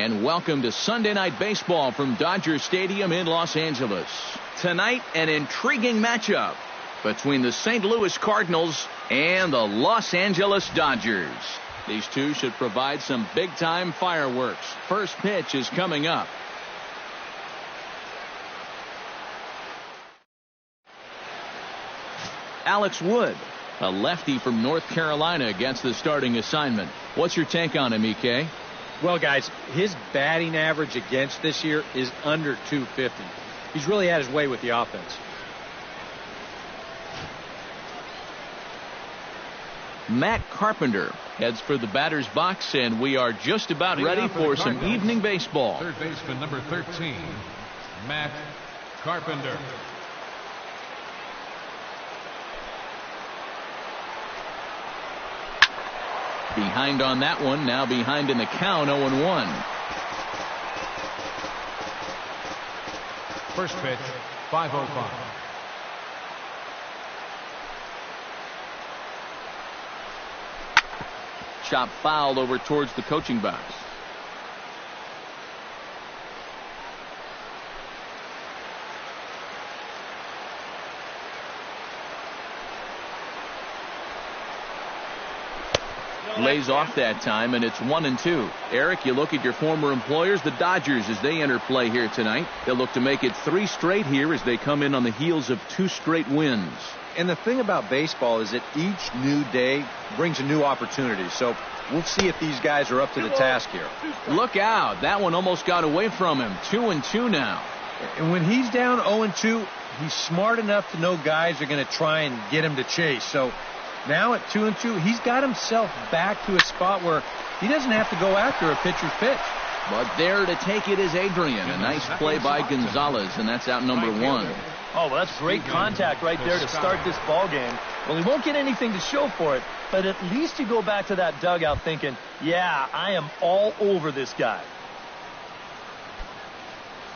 And welcome to Sunday Night Baseball from Dodger Stadium in Los Angeles. Tonight, an intriguing matchup between the St. Louis Cardinals and the Los Angeles Dodgers. These two should provide some big-time fireworks. First pitch is coming up. Alex Wood, a lefty from North Carolina, gets the starting assignment. What's your take on him, EK? Well, guys, his batting average against this year is under 250. He's really had his way with the offense. Matt Carpenter heads for the batter's box, and we are just about ready for some evening baseball. Third baseman number 13, Matt Carpenter. Behind on that one, now behind in the count, 0-1. First pitch, 5:05. Chop fouled over towards the coaching box. Lays off that time, and it's 1-2. Eric, you look at your former employers, the Dodgers, as they enter play here tonight. They'll look to make it 3 straight here as they come in on the heels of 2 straight wins. And the thing about baseball is that each new day brings a new opportunity. So we'll see if these guys are up to the task here. Look out. That one almost got away from him. 2-2 now. And when he's down 0-2, he's smart enough to know guys are going to try and get him to chase. So now at 2-2, he's got himself back to a spot where he doesn't have to go after a pitcher's pitch. But there to take it is Adrian. A nice play by Gonzalez, and that's out number 1. Oh, well, that's great contact right there to start this ball game. Well, he won't get anything to show for it, but at least you go back to that dugout thinking, yeah, I am all over this guy.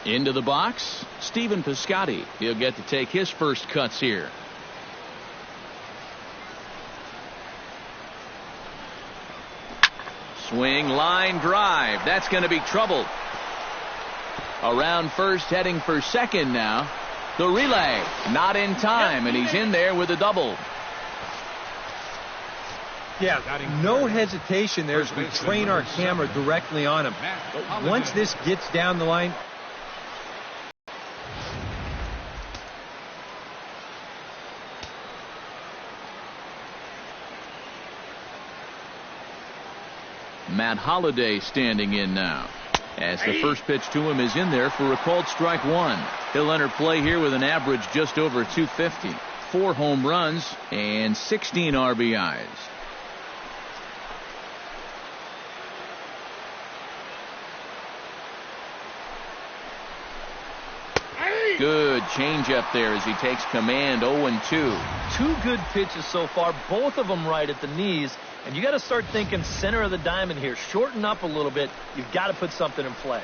Into the box, Stephen Piscotty. He'll get to take his first cuts here. Swing, line, drive. That's going to be trouble. Around first, heading for second now. The relay, not in time, and he's in there with a double. Yeah, no hesitation there as we train our camera directly on him. But once this gets down the line, Matt Holliday standing in now, as the first pitch to him is in there for a called strike 1. He'll enter play here with an average just over 250. 4 home runs and 16 RBIs. Good changeup there as he takes command. 0-2. 2 good pitches so far, both of them right at the knees. And you got to start thinking center of the diamond here. Shorten up a little bit. You've got to put something in play.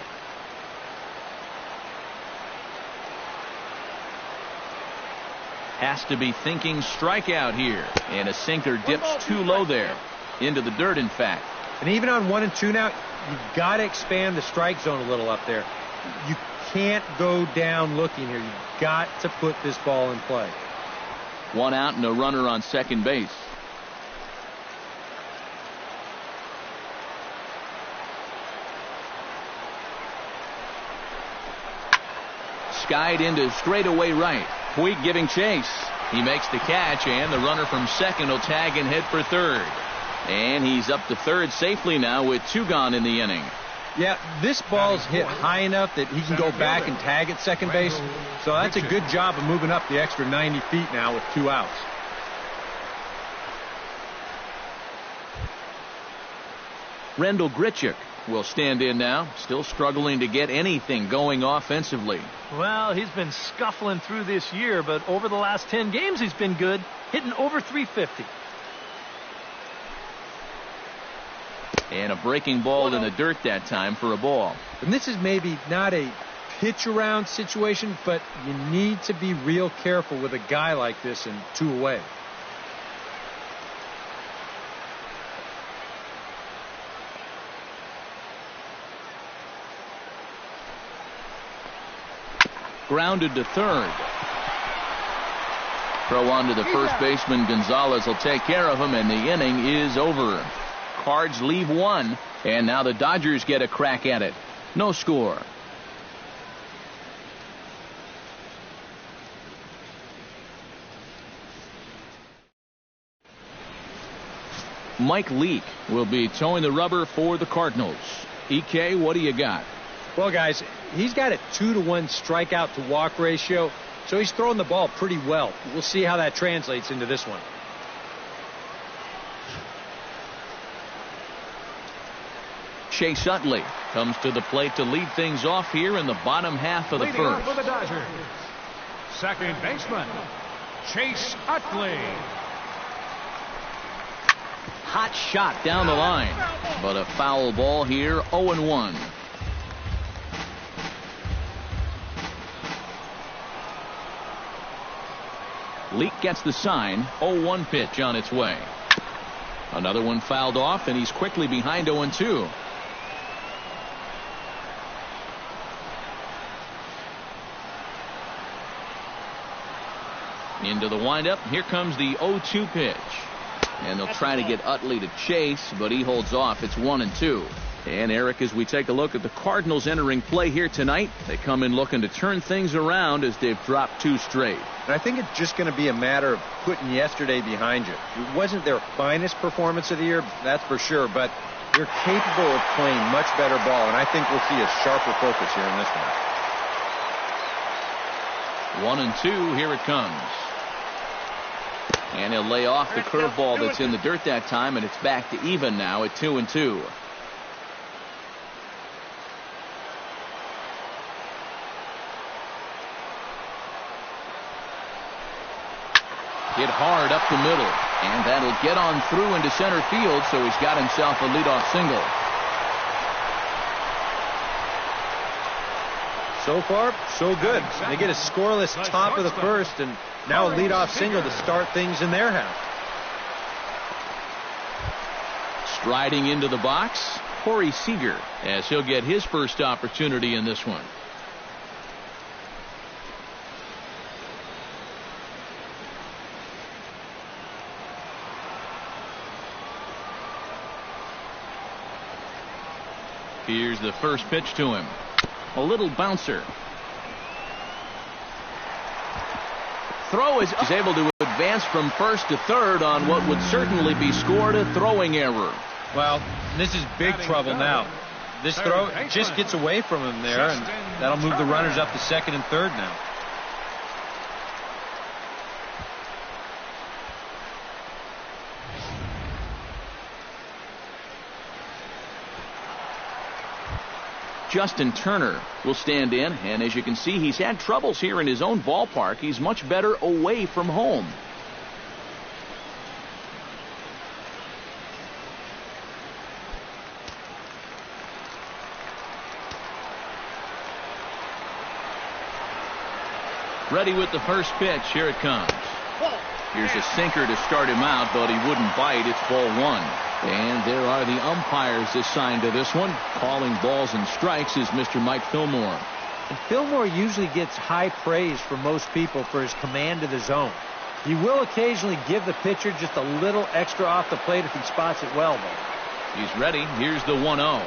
Has to be thinking strikeout here. And a sinker dips too low there. Into the dirt, in fact. And even on 1-2 now, you've got to expand the strike zone a little up there. You can't go down looking here. You've got to put this ball in play. 1 out and a runner on second base. Skied into straightaway right. Puig giving chase. He makes the catch, and the runner from second will tag and head for third. And he's up to third safely now with 2 gone in the inning. Yeah, this ball's hit high enough that he can go back and tag at second base. So that's a good job of moving up the extra 90 feet now with 2 outs. Rendell Grichuk will stand in now, still struggling to get anything going offensively. Well, he's been scuffling through this year, but over the last 10 games he's been good, hitting over 350. And a breaking ball in the dirt that time for a ball. And this is maybe not a pitch around situation, but you need to be real careful with a guy like this in 2 away. grounded to third. Throw on to the first baseman. Gonzalez will take care of him, and the inning is over. Cards leave one, and now the Dodgers get a crack at it. No score. Mike Leake will be towing the rubber for the Cardinals. EK, what do you got? Well, guys, he's got a 2-to-1 strikeout to walk ratio, so he's throwing the ball pretty well. We'll see how that translates into this one. Chase Utley comes to the plate to lead things off here in the bottom half of the Leading first. off for the Dodgers, second baseman, Chase Utley. Hot shot down the line, but a foul ball here, 0-1. Leake gets the sign, 0-1 pitch on its way. Another one fouled off, and he's quickly behind 0-2. Into the windup, here comes the 0-2 pitch. And they'll try to get Utley to chase, but he holds off. It's 1-2. And Eric, as we take a look at the Cardinals entering play here tonight, they come in looking to turn things around as they've dropped 2 straight. And I think it's just going to be a matter of putting yesterday behind you. It wasn't their finest performance of the year, that's for sure, but they're capable of playing much better ball, and I think we'll see a sharper focus here in this one. 1-2, here it comes. And he'll lay off the curveball that's in the dirt that time, and it's back to even now at 2-2. Hit hard up the middle, and that'll get on through into center field, so he's got himself a leadoff single. So far, so good. They get a scoreless top of the first, and now a leadoff single to start things in their half. Striding into the box, Corey Seager, as he'll get his first opportunity in this one. Here's the first pitch to him. A little bouncer. Throw is able to advance from first to third on what would certainly be scored a throwing error. Well, this is big trouble now. This throw just gets away from him there, and that'll move the runners up to second and third now. Justin Turner will stand in, and as you can see, he's had troubles here in his own ballpark. He's much better away from home. Ready with the first pitch. Here it comes. Here's a sinker to start him out, but he wouldn't bite. It's ball one. And there are the umpires assigned to this one. Calling balls and strikes is Mr. Mike Fillmore. And Fillmore usually gets high praise from most people for his command of the zone. He will occasionally give the pitcher just a little extra off the plate if he spots it well, though. He's ready. Here's the 1-0.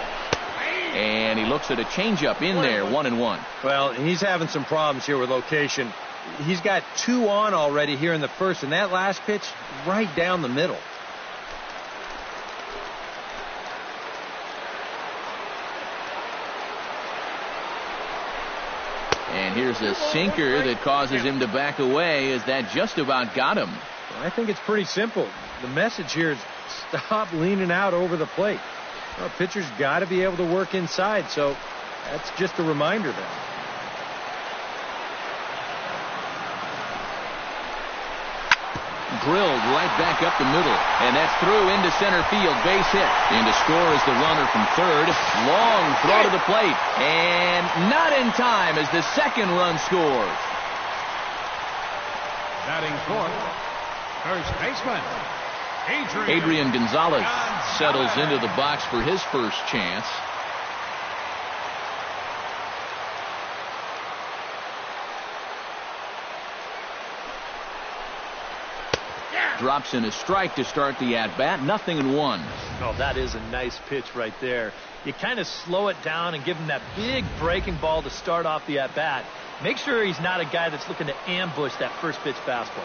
And he looks at a changeup in there, 1-1. Well, he's having some problems here with location. He's got 2 on already here in the first, and that last pitch right down the middle. And here's a sinker that causes him to back away, as that just about got him. I think it's pretty simple. The message here is stop leaning out over the plate. Well, pitcher's got to be able to work inside, so that's just a reminder there. Drilled right back up the middle, and that's through into center field. Base hit. In to score is the runner from third. Long throw to the plate, and not in time as the second run scores. Batting fourth, first baseman, Adrian Gonzalez settles into the box for his first chance. Drops in a strike to start the at-bat. 0-1. Oh, that is a nice pitch right there. You kind of slow it down and give him that big breaking ball to start off the at-bat. Make sure he's not a guy that's looking to ambush that first pitch fastball.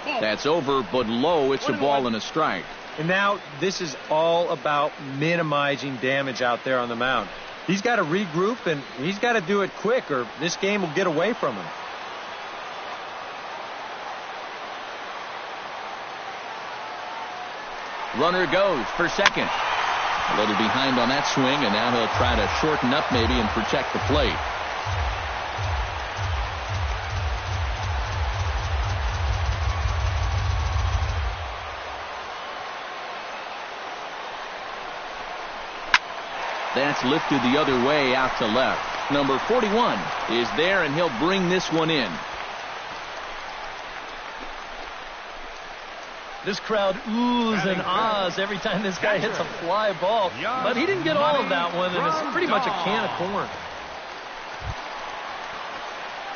That's over, but low. It's a ball and a strike. And now this is all about minimizing damage out there on the mound. He's got to regroup, and he's got to do it quick, or this game will get away from him. Runner goes for second. A little behind on that swing, and now he'll try to shorten up maybe and protect the plate. That's lifted the other way out to left. Number 41 is there, and he'll bring this one in. This crowd oohs and ahs every time this guy hits a fly ball. But he didn't get all of that one, and it's pretty much a can of corn.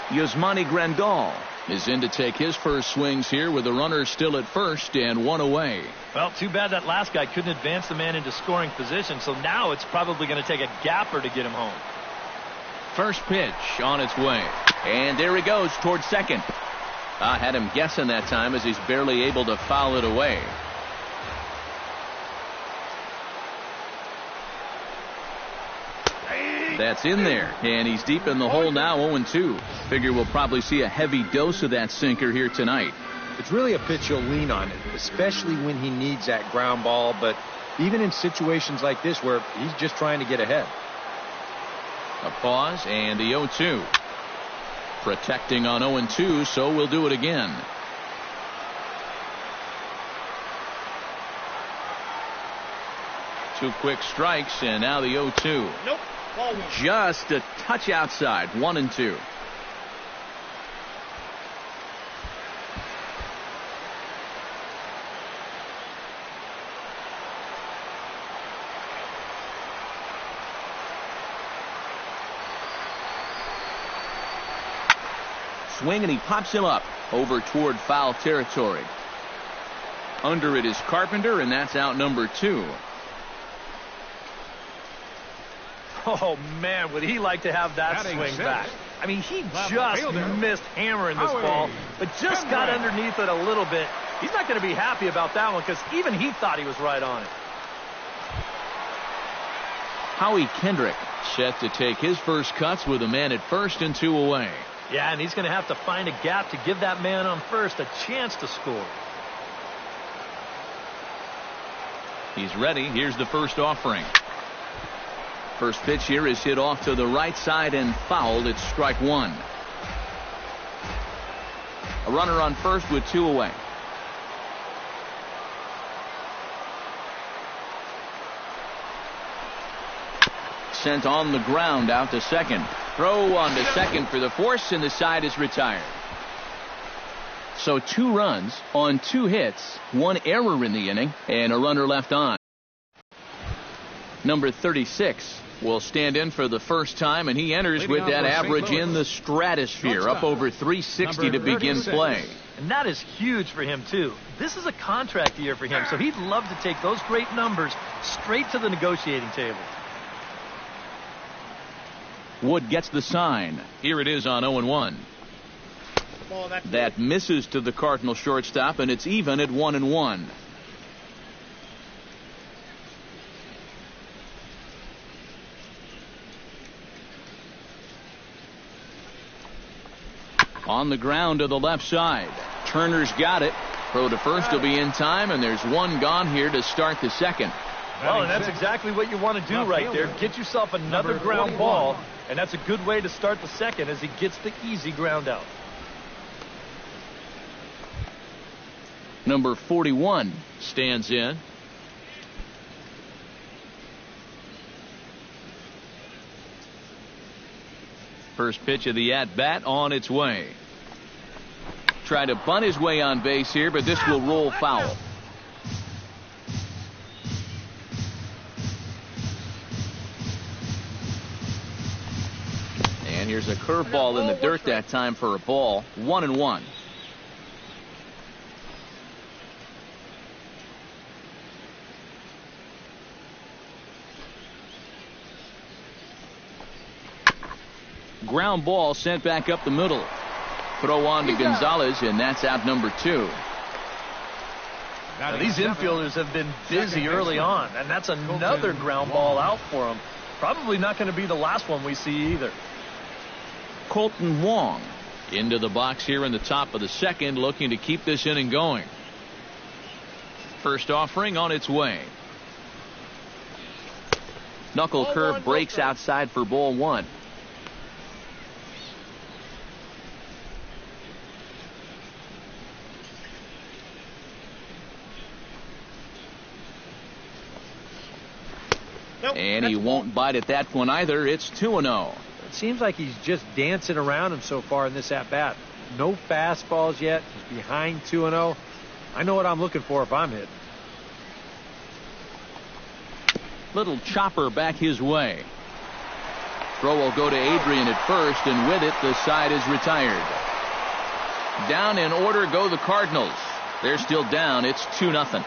Yasmani Grandal is in to take his first swings here with the runner still at first and one away. Well, too bad that last guy couldn't advance the man into scoring position, so now it's probably going to take a gapper to get him home. First pitch on its way. And there he goes towards second. I had him guessing that time as he's barely able to foul it away. That's in there, and he's deep in the hole now, 0-2. Figure we'll probably see a heavy dose of that sinker here tonight. It's really a pitch you'll lean on, especially when he needs that ground ball, but even in situations like this where he's just trying to get ahead. A pause, and the 0-2. Protecting on 0-2, so we'll do it again. Two quick strikes, and now the 0-2. Nope. Just a touch outside. 1-2. Swing, and he pops him up over toward foul territory. Under it is Carpenter, and that's out number 2. Oh, man, would he like to have that swing back. I mean, he just missed hammering this ball, but just got underneath it a little bit. He's not going to be happy about that one because even he thought he was right on it. Howie Kendrick set to take his first cuts with a man at first and 2 away. Yeah, and he's going to have to find a gap to give that man on first a chance to score. He's ready. Here's the first offering. First pitch here is hit off to the right side and fouled. It's strike 1. A runner on first with 2 away. Sent on the ground out to second. Throw on to second for the force, and the side is retired. So 2 runs on 2 hits, 1 error in the inning, and a runner left on. Number 36 will stand in for the first time, and he enters with that average in the stratosphere, up over 360 to begin play. And that is huge for him, too. This is a contract year for him, so he'd love to take those great numbers straight to the negotiating table. Wood gets the sign. Here it is on 0-1. That misses to the Cardinal shortstop, and it's even at 1-1. On the ground to the left side. Turner's got it. Throw to first will be in time, and there's 1 gone here to start the second. Well, and that's exactly what you want to do right there. Get yourself another ground ball, and that's a good way to start the second as he gets the easy ground out. Number 41 stands in. First pitch of the at-bat on its way. Try to bunt his way on base here, but this will roll foul. There's a curveball in the dirt that time for a ball. 1-1. Ground ball sent back up the middle. Throw on to Gonzalez, and that's out number 2. Now, these infielders have been busy early on, and that's another ground ball out for them. Probably not going to be the last one we see either. Colton Wong into the box here in the top of the second, looking to keep this inning going. First offering on its way. Knuckle curve breaks outside for ball 1. And he won't bite at that one either. It's 2-0. It seems like he's just dancing around him so far in this at-bat. No fastballs yet. He's behind 2-0. I know what I'm looking for if I'm hitting. Little chopper back his way. Throw will go to Adrian at first, and with it, the side is retired. Down in order go the Cardinals. They're still down. It's 2-0.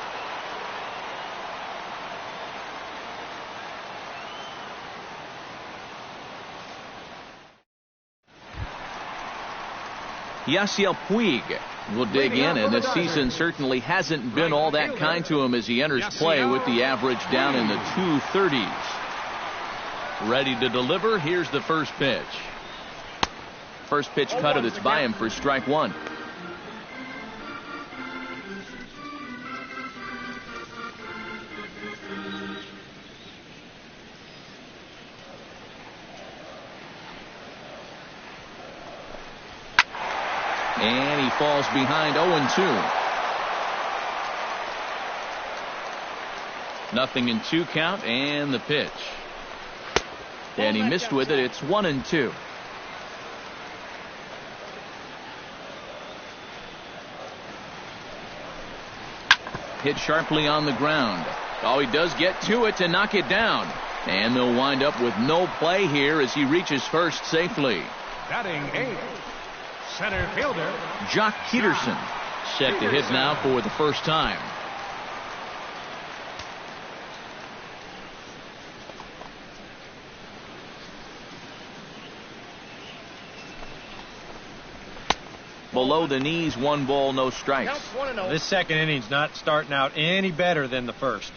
Yasiel Puig will dig in, and this season certainly hasn't been all that kind to him as he enters play with the average down in the 230s. Ready to deliver. Here's the first pitch. First pitch cutter that's by him for strike 1. And he falls behind 0-2. 0-2 count, and the pitch. And he missed with it. It's 1-2. Hit sharply on the ground. Oh, he does get to it to knock it down. And they'll wind up with no play here as he reaches first safely. Batting 8. Center fielder Jock Peterson set to hit now for the first time. Below the knees, 1 ball, no strikes. This second inning's not starting out any better than the first.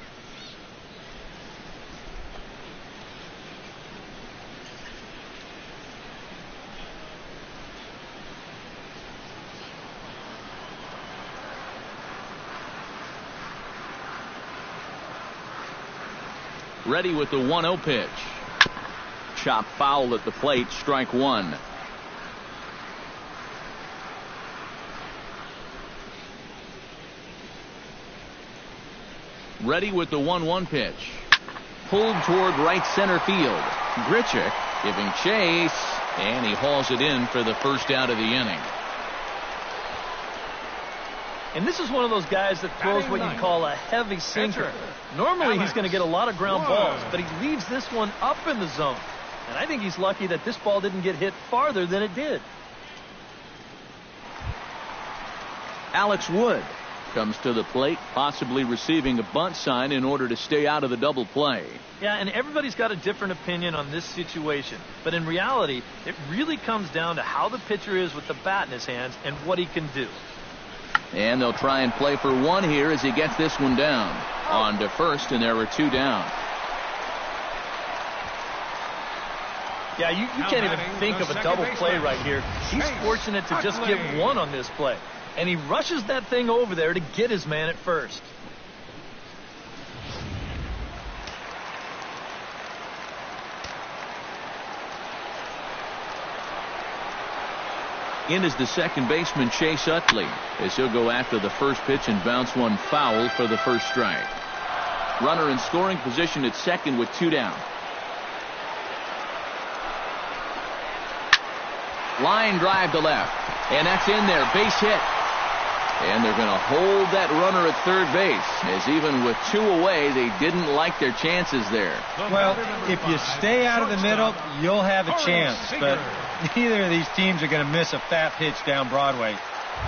Ready with the 1-0 pitch. Chop foul at the plate, strike 1. Ready with the 1-1 pitch. Pulled toward right center field. Grichuk giving chase, and he hauls it in for the first out of the inning. And this is one of those guys that throws what you'd call a heavy sinker. Normally he's going to get a lot of ground balls, but he leaves this one up in the zone. And I think he's lucky that this ball didn't get hit farther than it did. Alex Wood comes to the plate, possibly receiving a bunt sign in order to stay out of the double play. Yeah, and everybody's got a different opinion on this situation. But in reality, it really comes down to how the pitcher is with the bat in his hands and what he can do. And they'll try and play for 1 here as he gets this one down. On to first, and there are 2 down. Yeah, you can't even think of a double play right here. He's fortunate to just get 1 on this play. And he rushes that thing over there to get his man at first. In is the second baseman, Chase Utley, as he'll go after the first pitch and bounce one foul for the first strike. Runner in scoring position at second with 2 down. Line drive to left, and that's in there, base hit. And they're going to hold that runner at third base, as even with 2 away, they didn't like their chances there. Well, if you stay out of the middle, you'll have a chance. But Neither of these teams are going to miss a fat pitch down Broadway.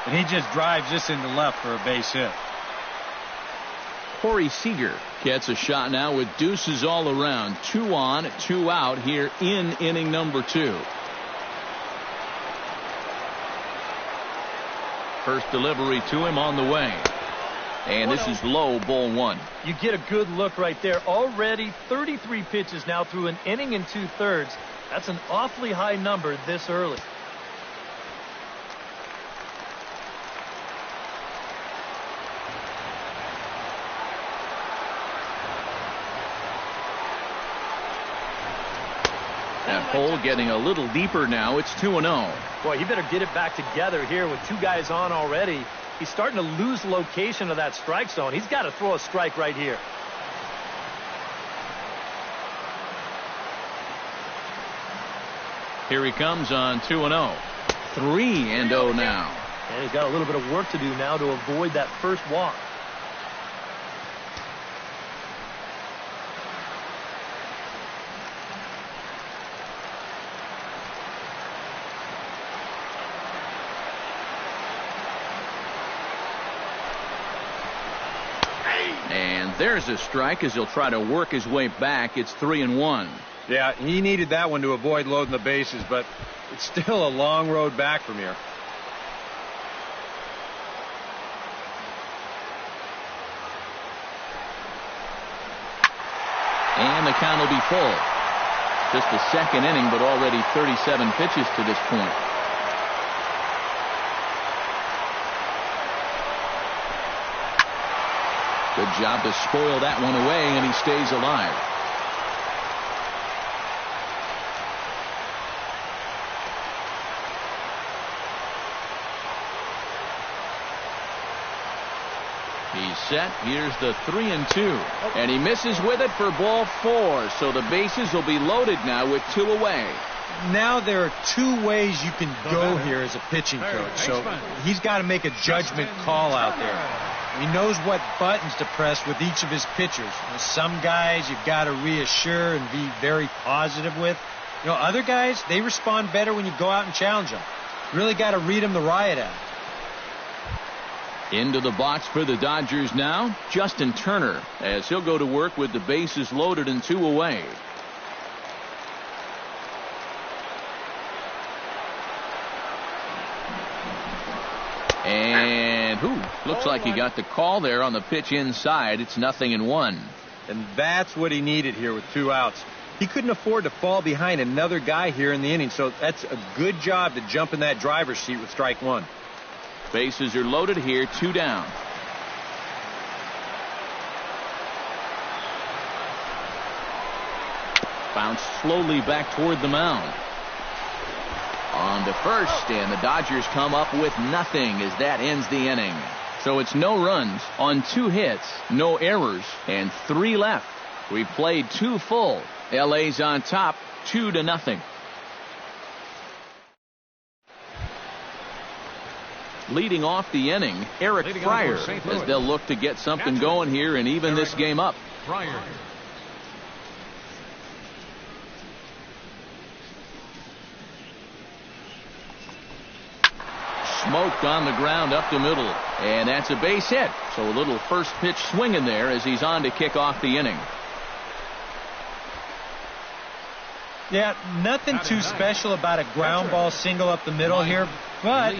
And he just drives this into left for a base hit. Corey Seager gets a shot now with deuces all around. 2 on, 2 out here in inning number 2. First delivery to him on the way. And this is low, ball 1. You get a good look right there. Already 33 pitches now through an inning and 2/3. That's an awfully high number this early. That hole getting a little deeper now. It's 2-0. Boy, he better get it back together here with 2 guys on already. He's starting to lose location of that strike zone. He's got to throw a strike right here. Here he comes on 2-0. 3-0 now. And he's got a little bit of work to do now to avoid that first walk. And there's a strike as he'll try to work his way back. It's 3-1. Yeah, he needed that one to avoid loading the bases, but it's still a long road back from here. And the count will be full. Just the second inning, but already 37 pitches to this point. Good job to spoil that one away, and he stays alive. He's set. Here's the 3-2. And he misses with it for ball 4. So the bases will be loaded now with 2 away. Now there are 2 ways you can go here as a pitching coach. So he's got to make a judgment call out there. He knows what buttons to press with each of his pitchers. Some guys you've got to reassure and be very positive with. Other guys, they respond better when you go out and challenge them. Really got to read them the riot act. Into the box for the Dodgers now, Justin Turner, as he'll go to work with the bases loaded and 2 away. And looks like he got the call there on the pitch inside. It's 0-1. And that's what he needed here with 2 outs. He couldn't afford to fall behind another guy here in the inning, so that's a good job to jump in that driver's seat with strike 1. Bases are loaded here, 2 down. Bounce slowly back toward the mound. On to first, and the Dodgers come up with nothing as that ends the inning. So it's no runs on 2 hits, no errors, and 3 left. We've played 2 full. LA's on top, 2-0. Leading off the inning, Eric Fryer, as they'll look to get something going here and even this game up. Fryer. Smoked on the ground up the middle, and that's a base hit. So a little first pitch swinging there as he's on to kick off the inning. Yeah, nothing too special about a ground ball single up the middle here, but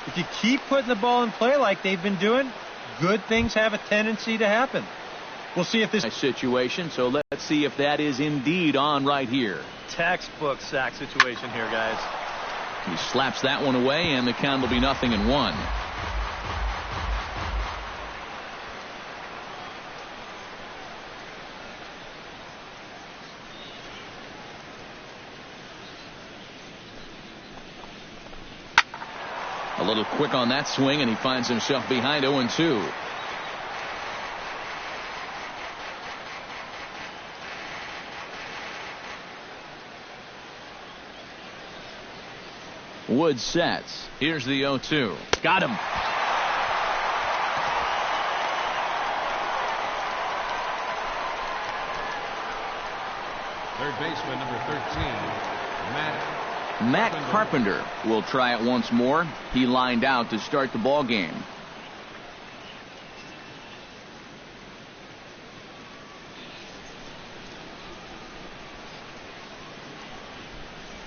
if you keep putting the ball in play like they've been doing, good things have a tendency to happen. We'll see if this situation, so let's see if that is indeed on right here. Textbook sack situation here, guys. He slaps that one away, and the count will be 0-1. A little quick on that swing, and he finds himself behind 0-2. Wood sets. Here's the 0-2. Got him. Third baseman, number 13, Madden. Matt Carpenter will try it once more. He lined out to start the ball game.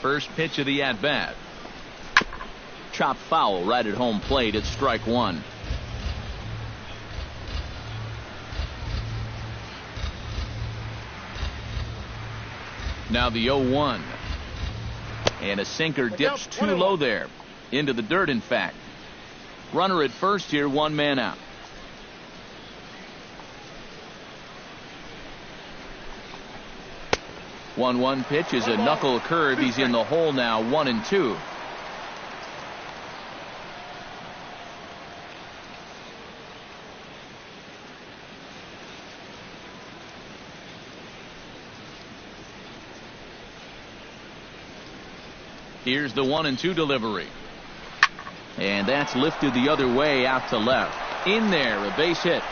First pitch of the at-bat. Chopped foul right at home plate. It's strike one. Now the 0-1. And a sinker dips too low there. Into the dirt, in fact. Runner at first here, one man out. One pitch is a knuckle curve. He's in the hole now, 1-2. Here's the 1-2 delivery. And that's lifted the other way out to left. In there, a base hit.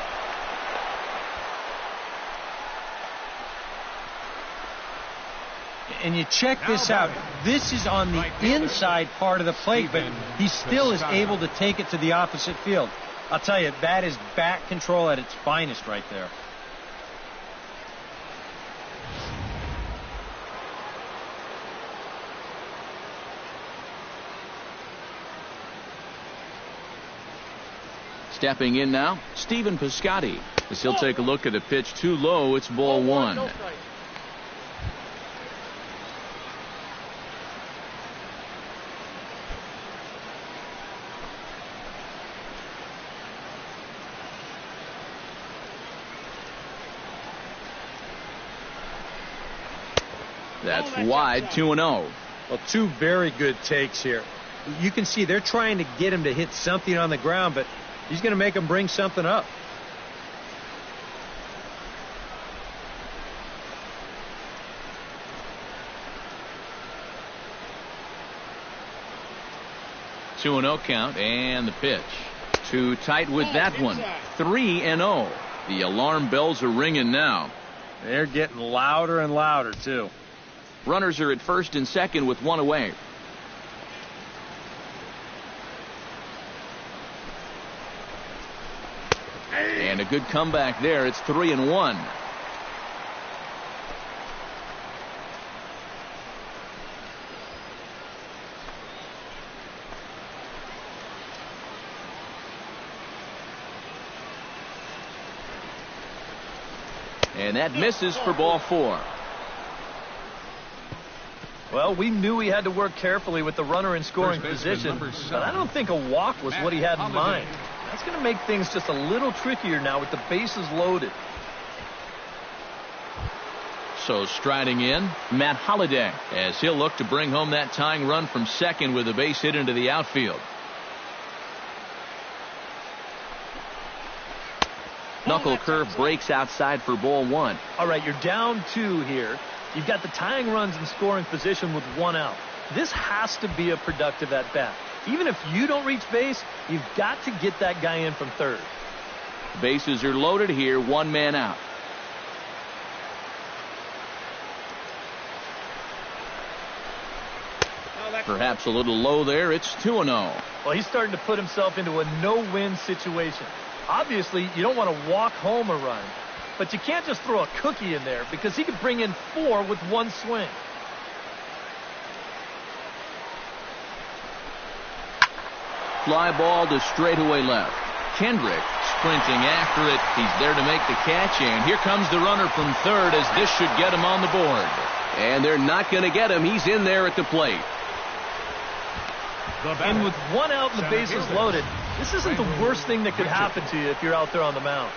And you check this out. This is on the inside part of the plate, but he still is able to take it to the opposite field. I'll tell you, that is bat control at its finest right there. Stepping in now, Stephen Piscotty. As he'll take a look at a pitch too low, it's ball one. That's wide, 2-0. Well, two very good takes here. You can see they're trying to get him to hit something on the ground, but he's going to make him bring something up. Two 2-0 count and the pitch. Too tight with that one. 3-0. The alarm bells are ringing now. They're getting louder and louder, too. Runners are at first and second with one away. And a good comeback there. It's 3-1. And that misses for ball four. Well, we knew he had to work carefully with the runner in scoring position, but I don't think a walk was what he had in mind. That's going to make things just a little trickier now with the bases loaded. So striding in, Matt Holliday, as he'll look to bring home that tying run from second with a base hit into the outfield. Knuckle curve breaks outside for ball one. All right, you're down 2 here. You've got the tying runs in scoring position with 1 out. This has to be a productive at-bat. Even if you don't reach base, you've got to get that guy in from third. Bases are loaded here, 1 man out. Perhaps a little low there. It's 2-0. Well, he's starting to put himself into a no-win situation. Obviously, you don't want to walk home a run, but you can't just throw a cookie in there because he could bring in 4 with 1 swing. Fly ball to straightaway left. Kendrick sprinting after it. He's there to make the catch, and here comes the runner from third as this should get him on the board. And they're not going to get him. He's in there at the plate. And with 1 out and the bases loaded, this isn't the worst thing that could happen to you if you're out there on the mound.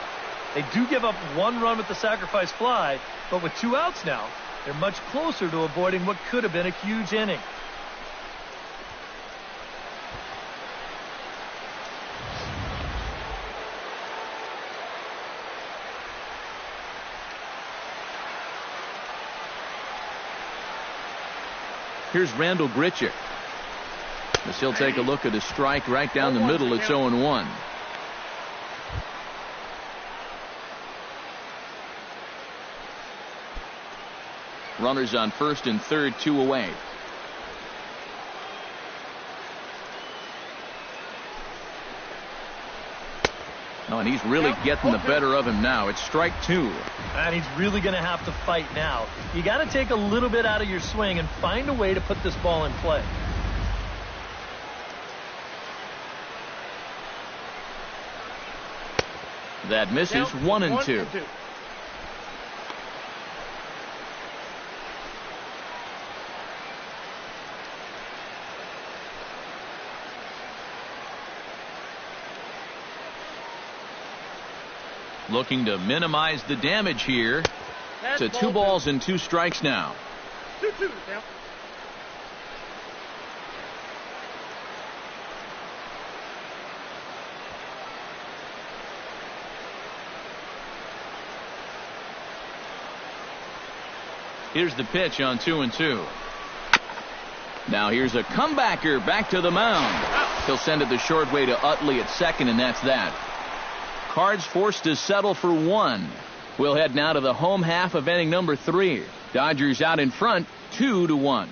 They do give up 1 run with the sacrifice fly, but with 2 outs now, they're much closer to avoiding what could have been a huge inning. Here's Randall Grichuk. As he'll take a look at a strike right down the middle. It's 0-1. Runners on first and third, 2 away. Oh, and he's really getting the better of him now. It's strike 2. And he's really going to have to fight now. You got to take a little bit out of your swing and find a way to put this ball in play. That misses. 1-2. Looking to minimize the damage here. To 2 balls and 2 strikes now. 2-2. Here's the pitch on 2-2. Now here's a comebacker back to the mound. He'll send it the short way to Utley at second, and that's that. Cards forced to settle for 1. We'll head now to the home half of inning number 3. Dodgers out in front, 2-1.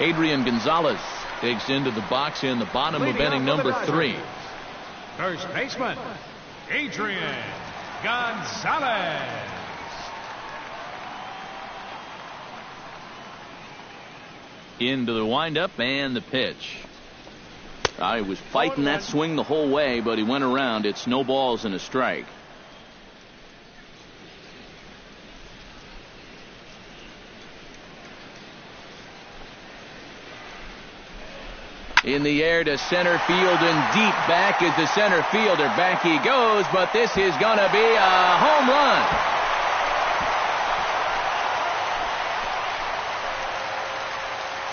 Adrian Gonzalez digs into the box in the bottom of inning number 3. First baseman, Adrian Gonzalez. Into the windup and the pitch. He was fighting that swing the whole way, but he went around. It's no balls and a strike. In the air to center field and deep. Back is the center fielder. Back he goes, but this is going to be a home run.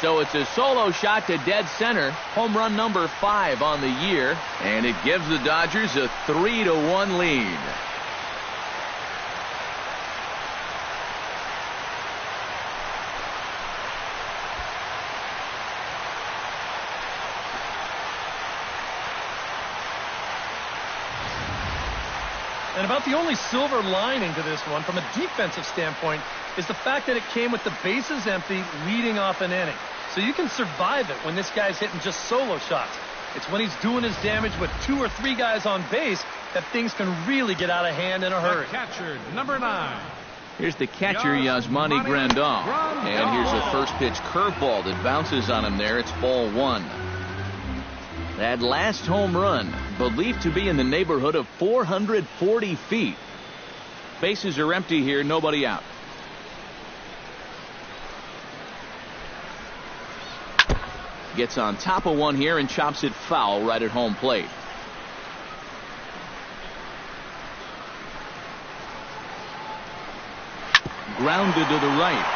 So it's a solo shot to dead center. Home run number 5 on the year. And it gives the Dodgers a 3-1 lead. And about the only silver lining to this one from a defensive standpoint is the fact that it came with the bases empty leading off an inning. So you can survive it when this guy's hitting just solo shots. It's when he's doing his damage with 2 or 3 guys on base that things can really get out of hand in a hurry. The catcher, number 9. Here's the catcher, Yasmani Grandal. And here's a first pitch curveball that bounces on him there. It's ball 1. That last home run, believed to be in the neighborhood of 440 feet. Bases are empty here, nobody out. Gets on top of one here and chops it foul right at home plate. Grounded to the right.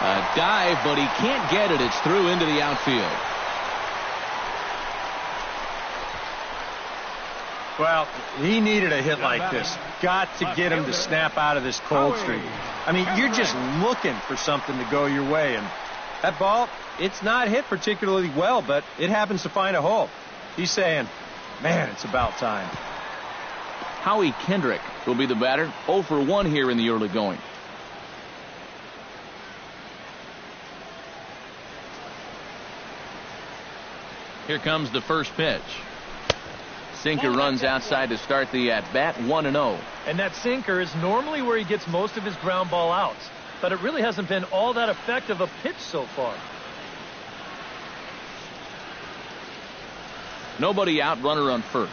A dive, but he can't get it. It's through into the outfield. Well, he needed a hit like this. Got to get him to snap out of this cold streak. I mean, you're just looking for something to go your way. And that ball, it's not hit particularly well, but it happens to find a hole. He's saying, man, it's about time. Howie Kendrick will be the batter. 0 for 1 here in the early going. Here comes the first pitch. Sinker runs outside to start the at-bat, 1-0. And that sinker is normally where he gets most of his ground ball outs. But it really hasn't been all that effective a pitch so far. Nobody out, runner on first.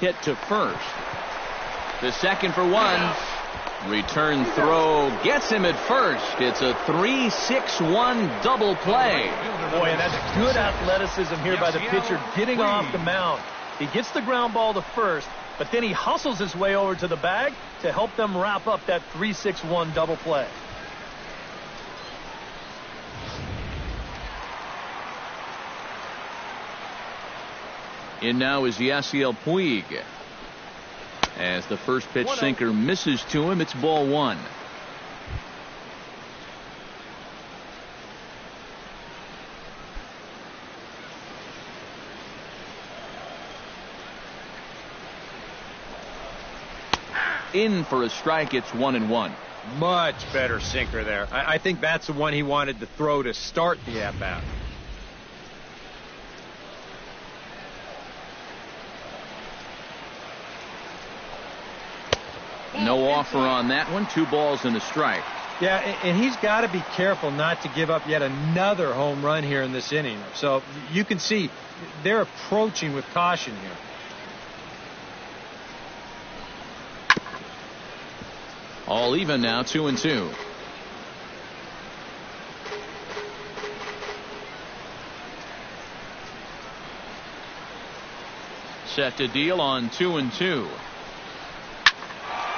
Hit to first. The second for 1. Return throw gets him at first. It's a 3-6-1 double play. Boy, and that's good athleticism here by the pitcher getting off the mound. He gets the ground ball to first, but then he hustles his way over to the bag to help them wrap up that 3-6-1 double play. In now is Yasiel Puig. As the first pitch sinker misses to him, it's ball 1. In for a strike. It's 1-1. Much better sinker there. I think that's the one he wanted to throw to start the at-bat. No offer on that one. 2 balls and a strike. Yeah, and he's got to be careful not to give up yet another home run here in this inning. So you can see they're approaching with caution here. All even now, 2-2. Set to deal on 2-2.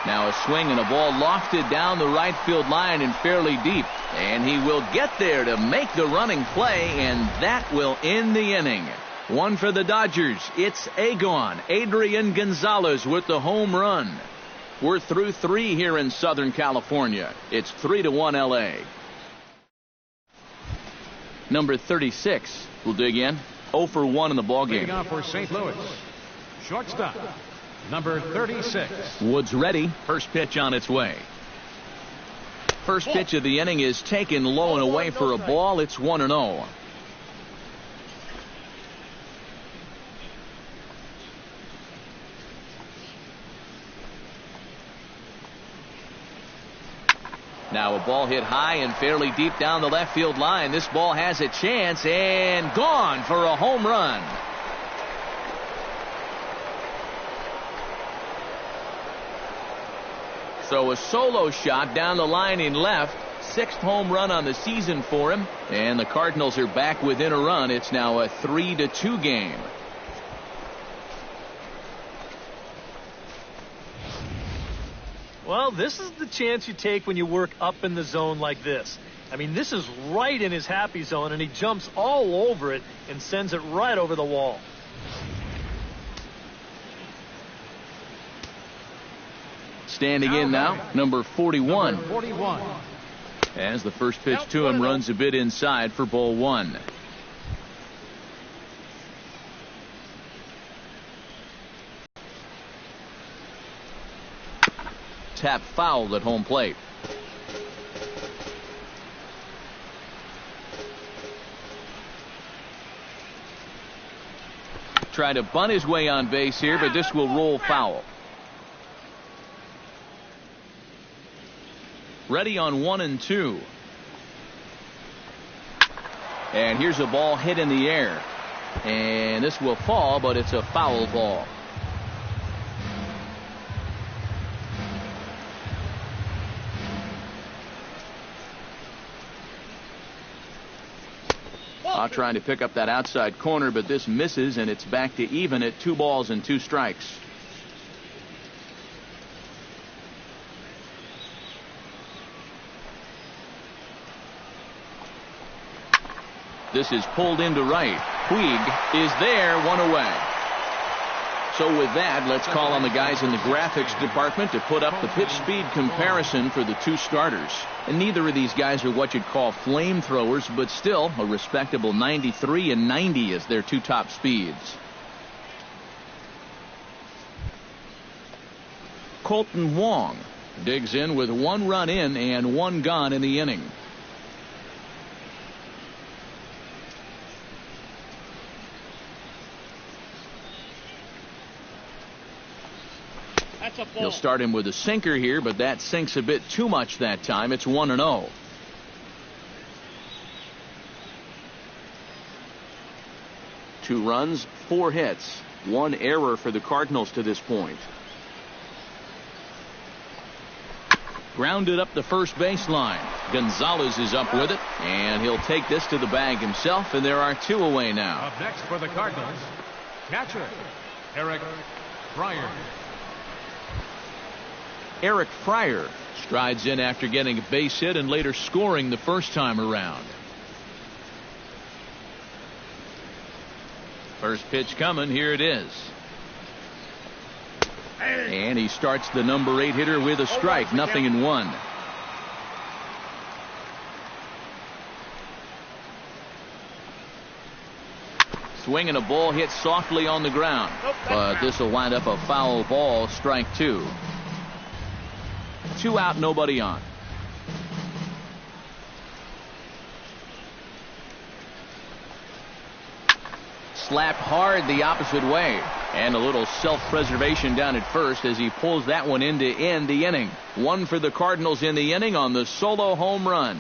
Now a swing and a ball lofted down the right field line and fairly deep. And he will get there to make the running play, and that will end the inning. One for the Dodgers. It's Adrian Gonzalez with the home run. We're through 3 here in Southern California. It's 3-1 LA. Number 36 will dig in. 0 for 1 in the ballgame. Leading off for St. Louis, shortstop, number 36. Woods ready. First pitch on its way. First pitch of the inning is taken low and away for a ball. It's 1-0. Now a ball hit high and fairly deep down the left field line. This ball has a chance and gone for a home run. So a solo shot down the line in left. 6th home run on the season for him. And the Cardinals are back within a run. It's now a 3-2 game. Well, this is the chance you take when you work up in the zone like this. I mean, this is right in his happy zone, and he jumps all over it and sends it right over the wall. Standing in now, number 41. Number 41. As the first pitch to him runs a bit inside for ball 1. Tap foul at home plate. Try to bunt his way on base here, but this will roll foul. Ready on 1-2. And here's a ball hit in the air. And this will fall, but it's a foul ball. Trying to pick up that outside corner, but this misses, and it's back to even at 2 balls and 2 strikes. This is pulled into right. Puig is there, 1 away. So with that, let's call on the guys in the graphics department to put up the pitch speed comparison for the 2 starters. And neither of these guys are what you'd call flamethrowers, but still a respectable 93 and 90 as their 2 top speeds. Colton Wong digs in with 1 run in and 1 gone in the inning. He'll start him with a sinker here, but that sinks a bit too much that time. It's 1-0. Two runs, 4 hits, 1 error for the Cardinals to this point. Grounded up the first baseline. Gonzalez is up with it, and he'll take this to the bag himself, and there are 2 away now. Up next for the Cardinals, catcher Eric Fryer. Eric Fryer strides in after getting a base hit and later scoring the first time around. First pitch coming. Here it is. And he starts the number 8 hitter with a strike. 0-1. Swing and a ball hit softly on the ground. But this will wind up a foul ball. Strike 2. 2 out, nobody on. Slapped hard the opposite way. And a little self-preservation down at first as he pulls that one in to end the inning. 1 for the Cardinals in the inning on the solo home run.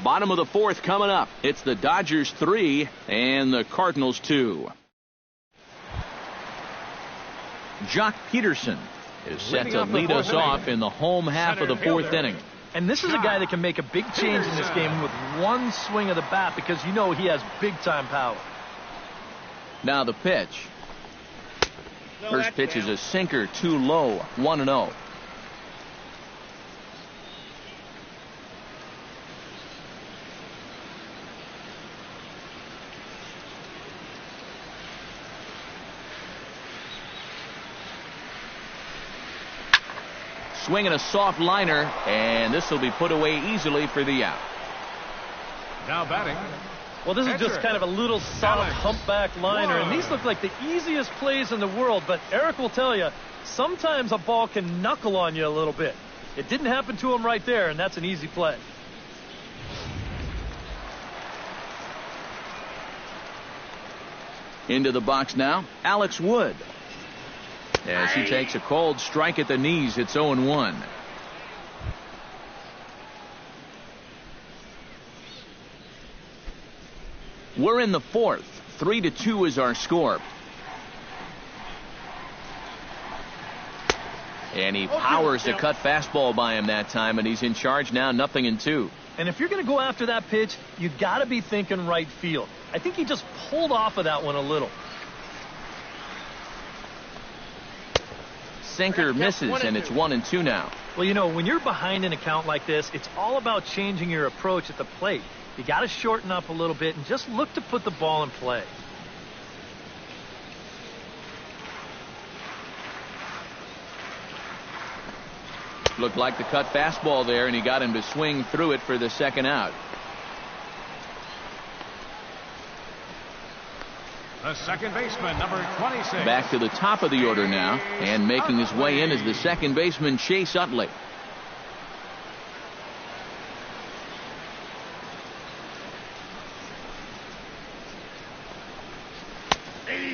Bottom of the 4th coming up. It's the Dodgers 3 and the Cardinals 2. Jock Peterson is set to lead us off in the home half of the 4th inning. And this is a guy that can make a big change in this game with one swing of the bat because you know he has big-time power. Now the pitch. First pitch is a sinker, too low, 1-0. Swinging a soft liner, and this will be put away easily for the out. Now batting. Well, this is just kind of a little soft humpback liner, and these look like the easiest plays in the world, but Eric will tell you, sometimes a ball can knuckle on you a little bit. It didn't happen to him right there, and that's an easy play. Into the box now, Alex Wood. As he takes a cold strike at the knees, it's 0-1. We're in the 4th. 3-2 is our score. And he powers the cut fastball by him that time, and he's in charge now, 0-2. And if you're going to go after that pitch, you got to be thinking right field. I think he just pulled off of that one a little. Sinker misses, and it's 1-2 now. Well, you know, when you're behind an account like this, it's all about changing your approach at the plate. You got to shorten up a little bit and just look to put the ball in play. Looked like the cut fastball there, and he got him to swing through it for the second out. The second baseman, number 26. Back to the top of the order now, and making his way in is the second baseman, Chase Utley.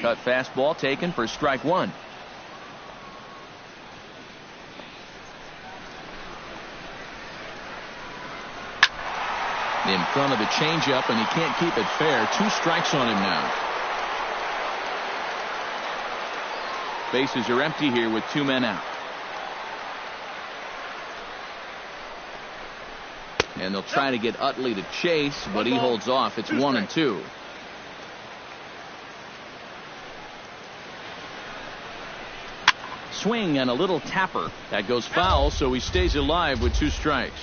Cut fastball taken for strike 1. In front of the changeup, and he can't keep it fair. 2 strikes on him now. Bases are empty here with 2 men out. And they'll try to get Utley to chase, but he holds off. It's 1-2. Swing and a little tapper. That goes foul, so he stays alive with 2 strikes.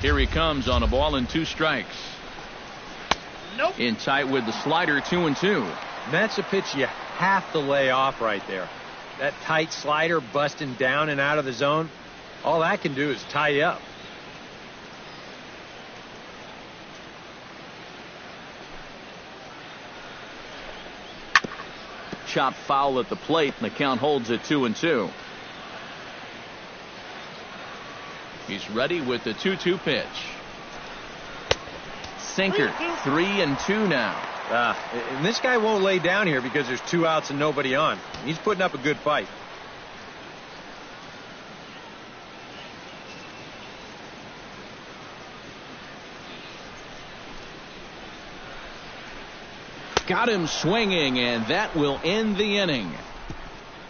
Here he comes on a ball and 2 strikes. Nope. In tight with the slider, 2-2. That's a pitch you have to lay off right there. That tight slider busting down and out of the zone, all that can do is tie you up. Chop foul at the plate, and the count holds at 2-2. He's ready with the 2-2 pitch. Sinker, 3-2 now. And this guy won't lay down here because there's 2 outs and nobody on. He's putting up a good fight. Got him swinging, and that will end the inning.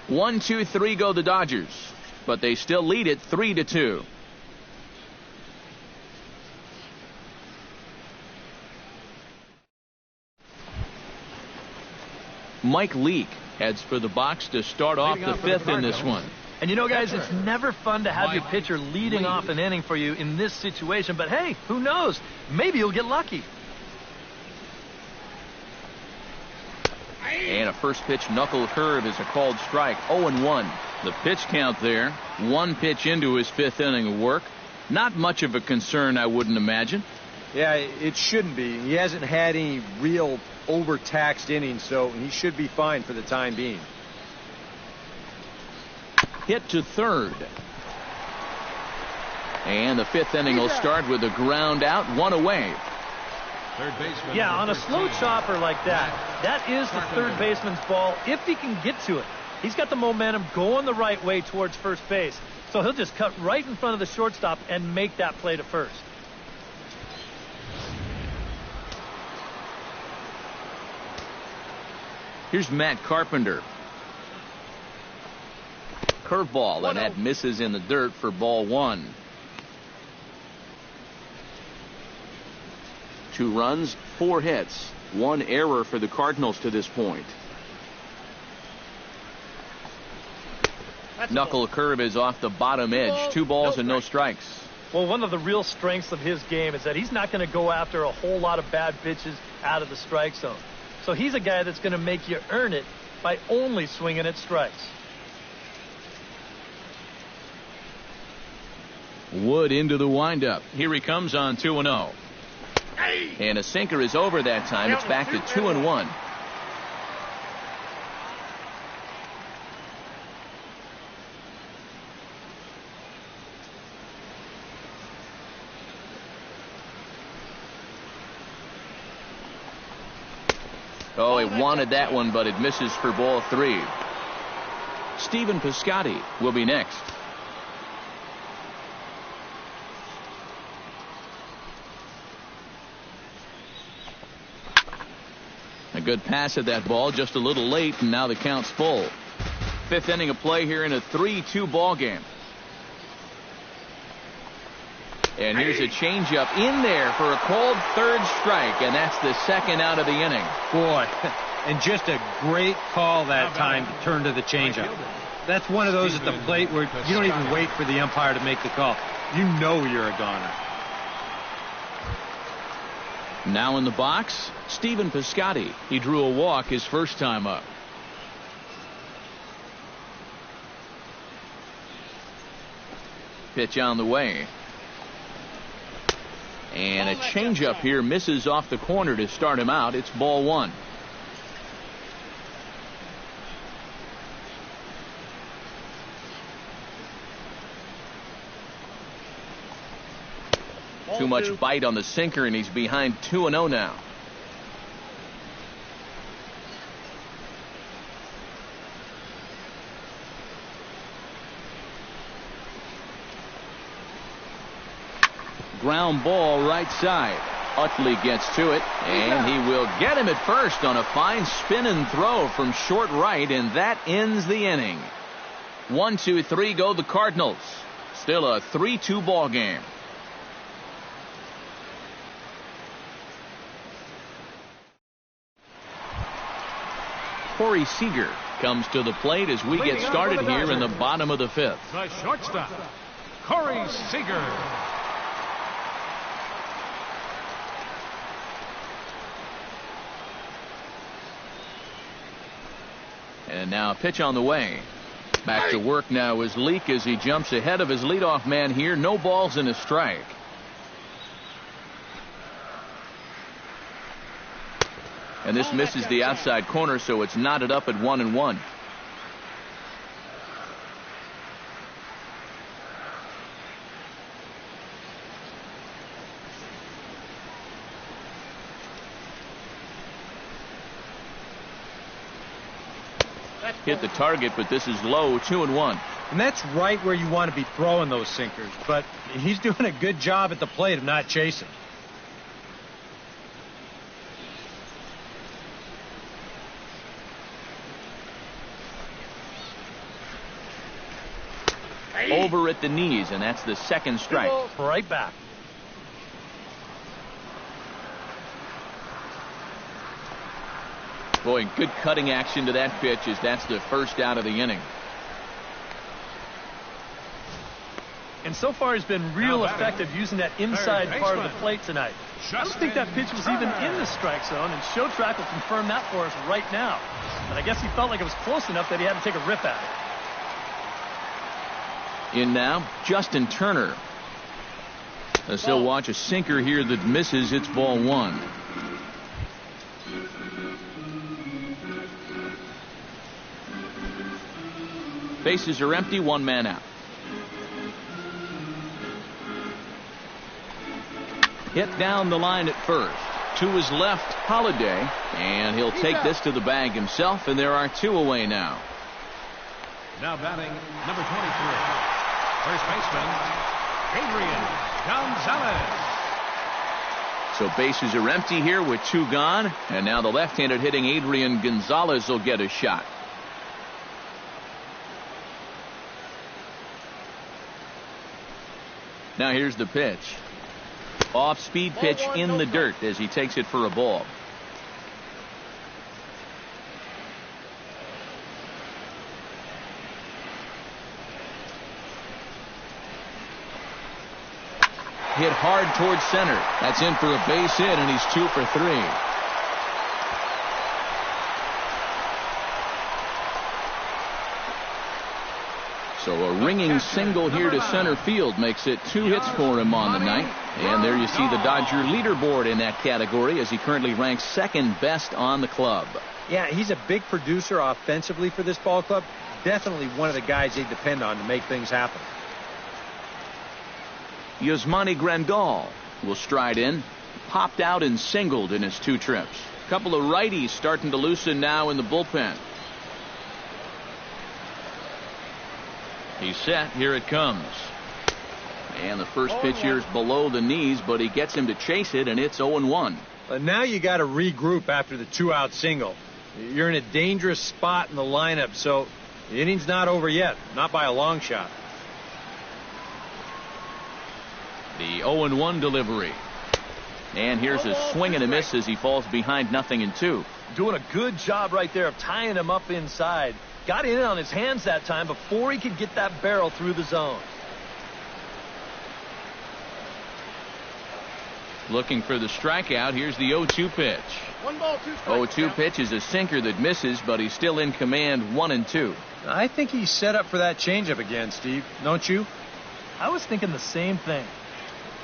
1-2-3 go the Dodgers, but they still lead it 3-2. Mike Leake heads for the box to start off the 5th in this one. And you know, guys, it's never fun to have your pitcher leading off an inning for you in this situation, but hey, who knows? Maybe you'll get lucky. And a first pitch knuckle curve is a called strike. 0-1. The pitch count there. 1 pitch into his 5th inning of work. Not much of a concern, I wouldn't imagine. Yeah, it shouldn't be. He hasn't had any real overtaxed inning, so he should be fine for the time being. Hit to third. And the fifth inning will start with a ground out, one away. Third baseman. Yeah, on a slow chopper like that, that is the third baseman's ball if he can get to it. He's got the momentum going the right way towards first base, so he'll just cut right in front of the shortstop and make that play to first. Here's Matt Carpenter. Curveball, and that misses in the dirt for ball one. 2 runs, 4 hits, 1 error for the Cardinals to this point. Knuckle curve is off the bottom edge. 2 balls and no strikes. Well, one of the real strengths of his game is that he's not going to go after a whole lot of bad pitches out of the strike zone. So he's a guy that's going to make you earn it by only swinging at strikes. Wood into the windup. Here he comes on 2-0. And a sinker is over that time. It's back to 2-1. Oh, he wanted that one, but it misses for ball 3. Stephen Piscotty will be next. A good pass at that ball, just a little late, and now the count's full. 5th inning of play here in a 3-2 ball game. And here's a changeup in there for a called third strike, and that's the second out of the inning. Boy, and just a great call that time to turn to the changeup. That's one of those at the plate where you don't even wait for the umpire to make the call. You know you're a goner. Now in the box, Stephen Piscotty. He drew a walk his first time up. Pitch on the way. And a changeup here misses off the corner to start him out. It's ball 1. Too much bite on the sinker, and he's behind 2-0 now. Ground ball right side. Utley gets to it, and he will get him at first on a fine spin and throw from short right, and that ends the inning. 1, 2, 3 go the Cardinals. Still a 3-2 ball game. Corey Seager comes to the plate as we get started here in the bottom of the 5th. The shortstop, Corey Seager. And now a pitch on the way. Back to work now is Leake as he jumps ahead of his leadoff man here. No balls and a strike. And this misses the outside corner, so it's knotted up at 1-1. Hit the target, but this is low. 2-1. And that's right where you want to be throwing those sinkers. But he's doing a good job at the plate of not chasing. Over at the knees, and that's the second strike. Right back. Boy, good cutting action to that pitch as that's the first out of the inning. And so far he's been real effective using that inside part of the plate tonight. I don't think that pitch was even in the strike zone, and Show Track will confirm that for us right now. But I guess he felt like it was close enough that he had to take a rip at it. In now, Justin Turner. As he'll watch a sinker here that misses. It's ball 1. Bases are empty, one man out. Hit down the line at first. To his left, Holiday, and he'll take this to the bag himself, and there are 2 away now. Now batting number 23, first baseman, Adrian Gonzalez. So bases are empty here with 2 gone, and now the left-handed hitting Adrian Gonzalez will get a shot. Now here's the pitch. Off-speed pitch in the dirt as he takes it for a ball. Hit hard towards center. That's in for a base hit, and he's 2 for 3. So a ringing single here to center field makes it 2 hits for him on the night. And there you see the Dodger leaderboard in that category as he currently ranks 2nd best on the club. Yeah, he's a big producer offensively for this ball club. Definitely one of the guys they depend on to make things happen. Yasmani Grandal will stride in. Popped out and singled in his 2 trips. A couple of righties starting to loosen now in the bullpen. He's set. Here it comes. And the first pitch here is below the knees, but he gets him to chase it, and it's 0-1. But now you got to regroup after the 2-out single. You're in a dangerous spot in the lineup, so the inning's not over yet. Not by a long shot. The 0-1 delivery. And here's a swing and a miss as he falls behind 0-2. Doing a good job right there of tying him up inside. Got in on his hands that time before he could get that barrel through the zone. Looking for the strikeout. Here's the 0-2 pitch. 0-2 pitch is a sinker that misses, but he's still in command 1-2. I think he's set up for that changeup again, Steve. Don't you? I was thinking the same thing.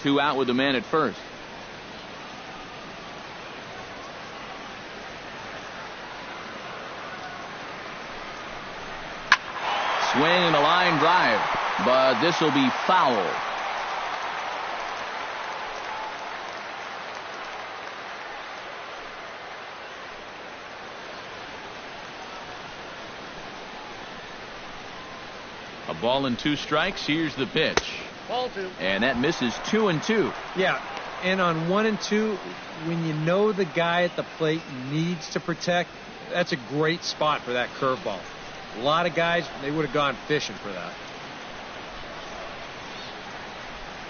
2 out with the man at first. Swing and a line drive, but this will be foul. A ball and 2 strikes. Here's the pitch. Ball 2. And that misses 2-2. Yeah, and on 1-2, when you know the guy at the plate needs to protect, that's a great spot for that curveball. A lot of guys, they would have gone fishing for that.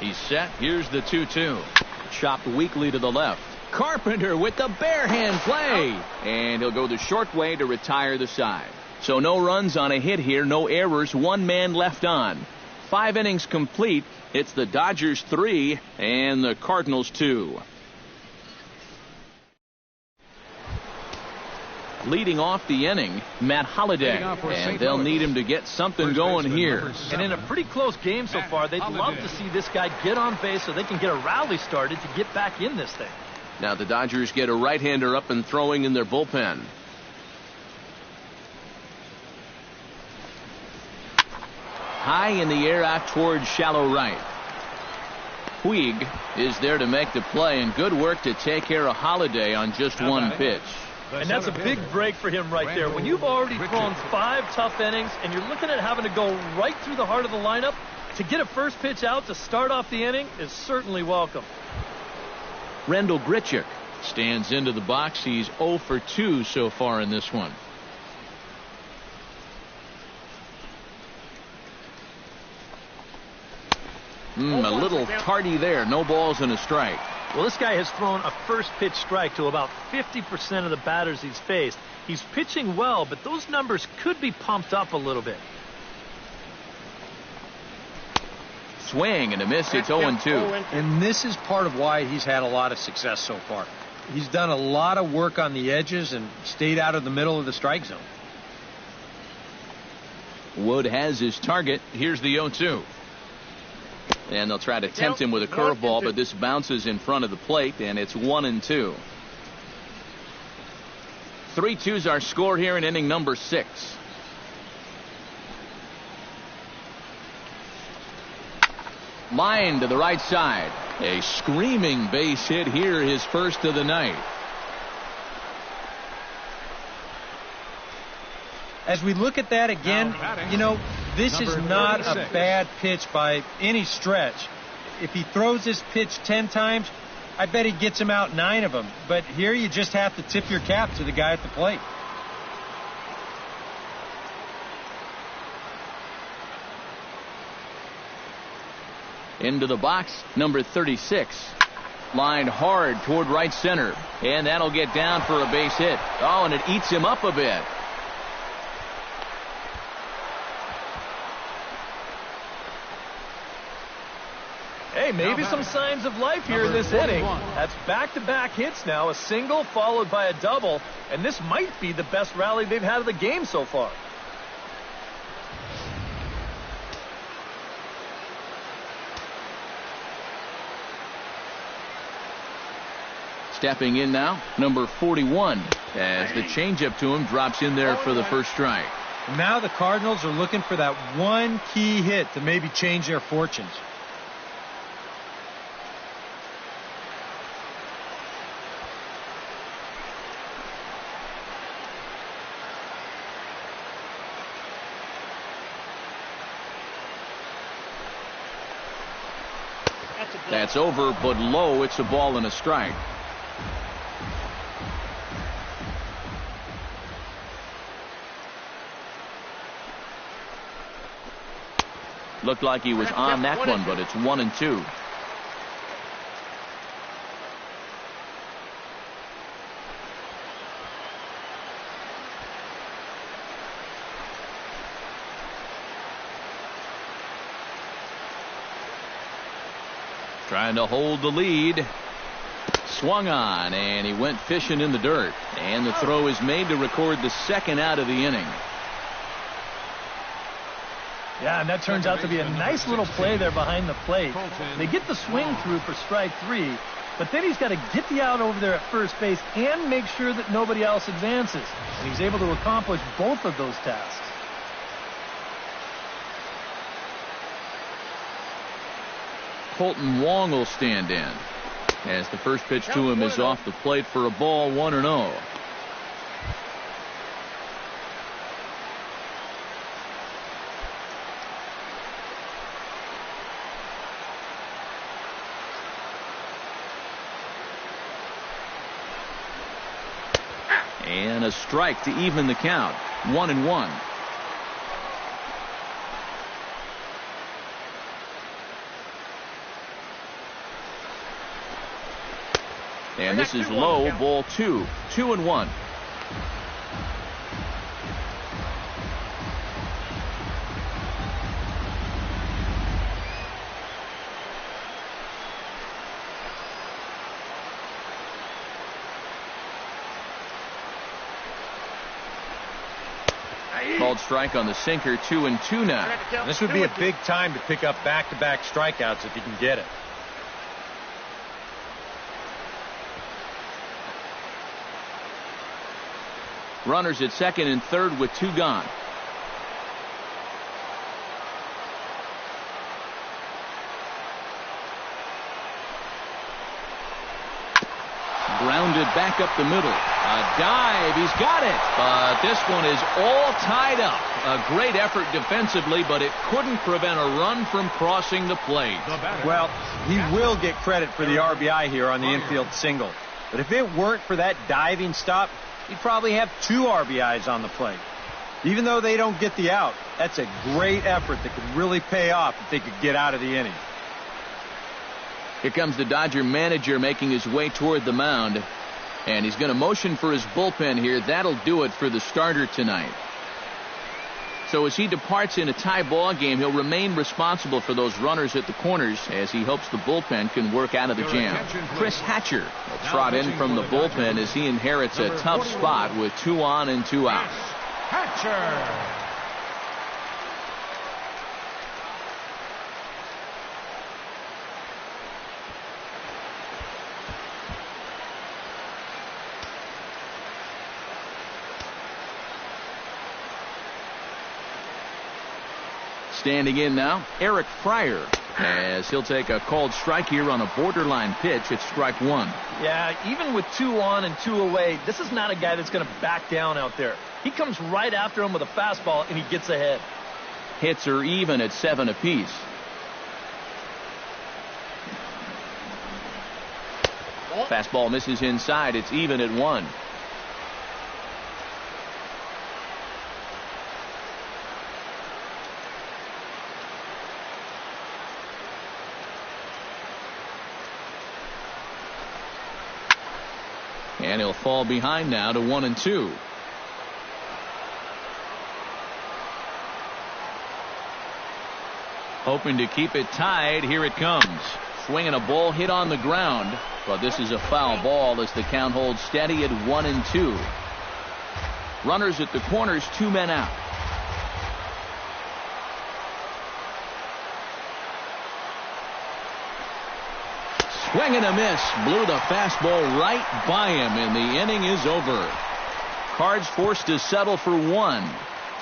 He's set. Here's the 2-2. Chopped weakly to the left. Carpenter with the bare hand play. And he'll go the short way to retire the side. So no runs on a hit here, no errors, 1 man left on. 5 innings complete. It's the Dodgers 3 and the Cardinals 2. Leading off the inning, Matt Holiday, and they'll need him to get something going here. And in a pretty close game so far, they'd love to see this guy get on base so they can get a rally started to get back in this thing. Now the Dodgers get a right-hander up and throwing in their bullpen. High in the air out towards shallow right. Puig is there to make the play, and good work to take care of Holiday on just 1 pitch. And that's a big break for him right there. When you've already thrown 5 tough innings and you're looking at having to go right through the heart of the lineup, to get a first pitch out to start off the inning is certainly welcome. Rendell Grichuk stands into the box. He's 0 for 2 so far in this one. A little tardy there. No balls and a strike. Well, this guy has thrown a first pitch strike to about 50% of the batters he's faced. He's pitching well, but those numbers could be pumped up a little bit. Swing and a miss. It's 0-2. And this is part of why he's had a lot of success so far. He's done a lot of work on the edges and stayed out of the middle of the strike zone. Wood has his target. Here's the 0-2. And they'll try to tempt him with a curveball, but this bounces in front of the plate, and it's 1-2. 3-2's our score here in inning number 6. Line to the right side. A screaming base hit here, his first of the night. As we look at that again, you know, this is not a bad pitch by any stretch. If he throws this pitch 10 times, I bet he gets him out 9 of them. But here you just have to tip your cap to the guy at the plate. Into the box, number 36. Lined hard toward right center. And that'll get down for a base hit. Oh, and it eats him up a bit. Hey, maybe some signs of life here in this inning. That's back-to-back hits now, a single followed by a double, and this might be the best rally they've had of the game so far. Stepping in now, number 41, as the changeup to him drops in there for the first strike. Now the Cardinals are looking for that one key hit to maybe change their fortunes. That's over, but low. It's a ball and a strike. Looked like he was on that one, but it's 1-2. Trying to hold the lead. Swung on, and he went fishing in the dirt. And the throw is made to record the second out of the inning. Yeah, and that turns out to be a nice little play there behind the plate. They get the swing through for strike 3, but then he's got to get the out over there at first base and make sure that nobody else advances. And he's able to accomplish both of those tasks. Colton Wong will stand in as the first pitch to him is off the plate for a ball, 1-0. And a strike to even the count. 1-1. And this is low, ball 2. 2-1. Called strike on the sinker. 2-2 now. This would be a big time to pick up back-to-back strikeouts if you can get it. Runners at second and third with 2 gone. Grounded back up the middle. A dive. He's got it. But this one is all tied up. A great effort defensively, but it couldn't prevent a run from crossing the plate. Well, he will get credit for the RBI here on the infield single. But if it weren't for that diving stop, he'd probably have 2 RBIs on the plate. Even though they don't get the out, that's a great effort that could really pay off if they could get out of the inning. Here comes the Dodger manager making his way toward the mound. And he's going to motion for his bullpen here. That'll do it for the starter tonight. So as he departs in a tie ball game, he'll remain responsible for those runners at the corners as he hopes the bullpen can work out of the jam. Chris Hatcher will trot in from the bullpen as he inherits a tough spot with 2 on and 2 out. Hatcher. Standing in now, Eric Fryer. As he'll take a called strike here on a borderline pitch. It's strike one. Yeah, even with 2 on and 2 away, this is not a guy that's going to back down out there. He comes right after him with a fastball, and he gets ahead. Hits are even at 7 apiece. Fastball misses inside. It's even at 1. And he'll fall behind now to 1-2. Hoping to keep it tied. Here it comes. Swinging a ball hit on the ground. But this is a foul ball as the count holds steady at 1-2. Runners at the corners, 2 men out. Swing and a miss. Blew the fastball right by him, and the inning is over. Cards forced to settle for 1.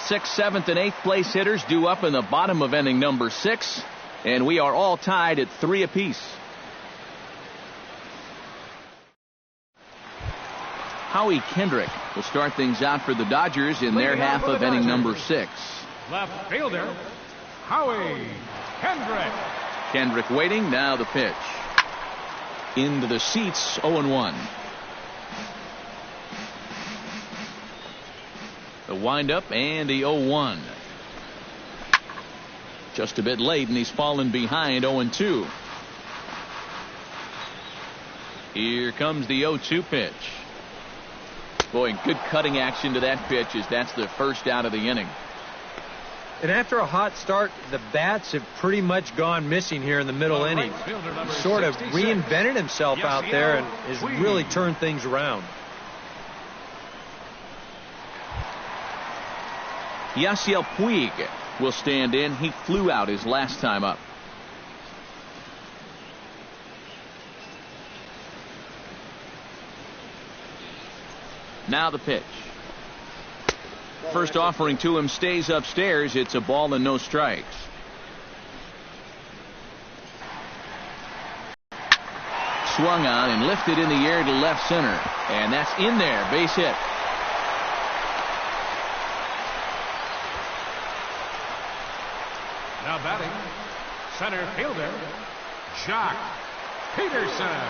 6th, 7th, and 8th place hitters due up in the bottom of inning number 6. And we are all tied at 3 apiece. Howie Kendrick will start things out for the Dodgers in their half of inning number 6. Left fielder, Howie Kendrick. Kendrick waiting. Now the pitch. Into the seats, 0-1. The windup and the 0-1. Just a bit late, and he's fallen behind 0-2. Here comes the 0-2 pitch. Boy, good cutting action to that pitch as that's the first out of the inning. And after a hot start, the bats have pretty much gone missing here in the middle inning. He's sort of reinvented himself out there and has really turned things around. Yasiel Puig will stand in. He flew out his last time up. Now the pitch. First offering to him stays upstairs. It's a ball and no strikes. Swung on and lifted in the air to left center. And that's in there. Base hit. Now batting, center fielder, Jock Peterson.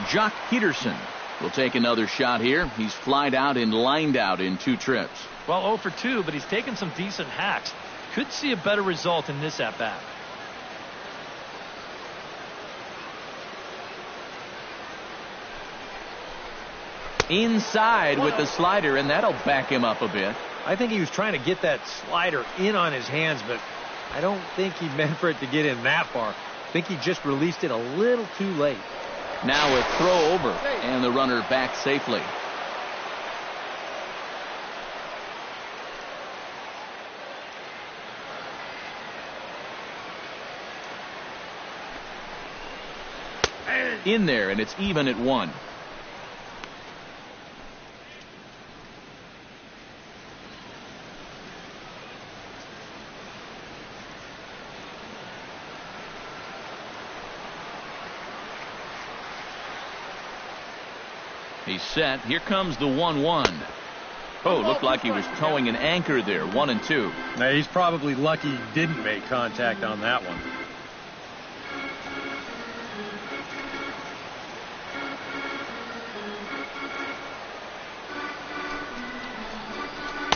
Jock Peterson will take another shot here. He's flied out and lined out in 2 trips. Well, 0 for 2, but he's taken some decent hacks. Could see a better result in this at-bat. Inside with the slider, and that'll back him up a bit. I think he was trying to get that slider in on his hands, but I don't think he meant for it to get in that far. I think he just released it a little too late. Now a throw over, and the runner back safely. In there, and it's even at 1. He's set. Here comes the 1-1. Oh, looked like he was towing an anchor there. 1-2. Now, he's probably lucky he didn't make contact on that one.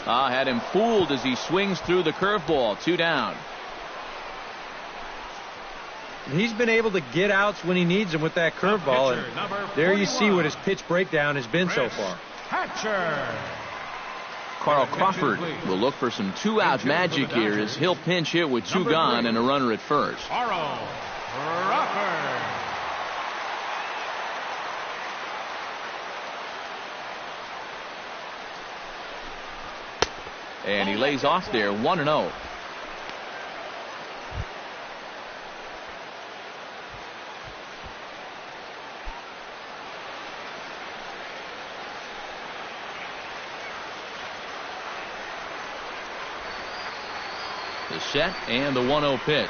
Had him fooled as he swings through the curveball. 2 down. And he's been able to get outs when he needs them with that curveball. And there you see what his pitch breakdown has been so far. Carl Crawford will look for some 2-out magic here as he'll pinch hit with 2 gone and a runner at first. Carl Crawford. And he lays off there. 1-0. The The set and the 1-0 pitch.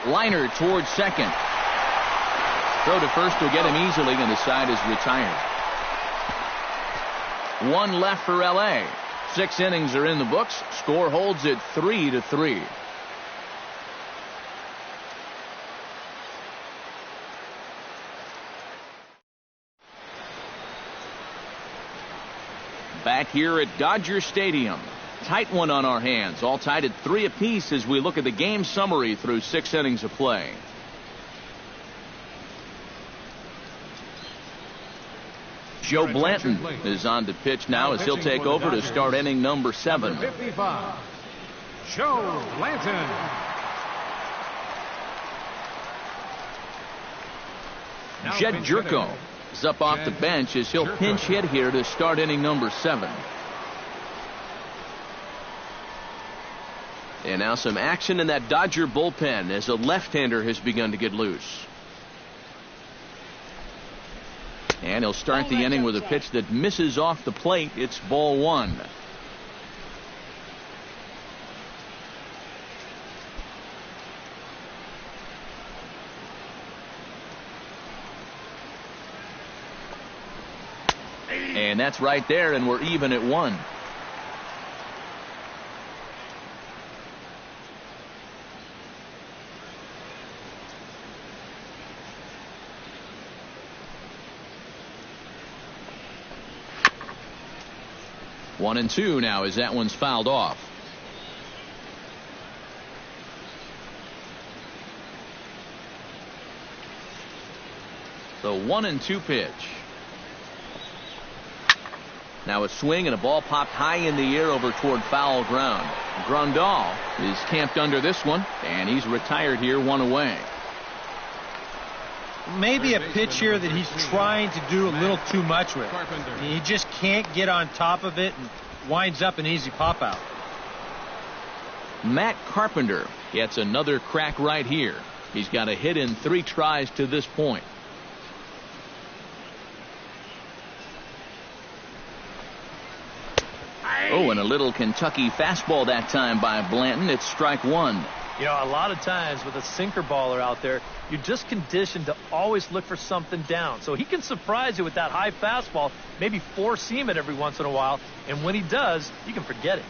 Liner towards second. Throw to first will get him easily, and the side is retired. One left for L.A. 6 innings are in the books. Score holds at 3-3. Back here at Dodger Stadium. Tight one on our hands. All tied at 3 apiece as we look at the game summary through 6 innings of play. Joe Blanton is on to pitch now as he'll take over to start inning number 7. 55, Joe Blanton. Jed Jerko is up off the bench as he'll pinch hit here to start inning number 7. And now some action in that Dodger bullpen as a left-hander has begun to get loose. And he'll start the inning with a pitch that misses off the plate. It's ball 1. And that's right there, and we're even at 1. One and 2 now as that one's fouled off. The 1-2 pitch. Now a swing and a ball popped high in the air over toward foul ground. Grandal is camped under this one, and he's retired here, 1 away. Maybe a pitch here that he's trying to do a little too much with. He just can't get on top of it and winds up an easy pop out. Matt Carpenter gets another crack right here. He's got a hit in 3 tries to this point. Oh, and a little Kentucky fastball that time by Blanton. It's strike 1. You know, a lot of times with a sinker baller out there, you're just conditioned to always look for something down. So he can surprise you with that high fastball, maybe 4-seam it every once in a while, and when he does, you can forget it.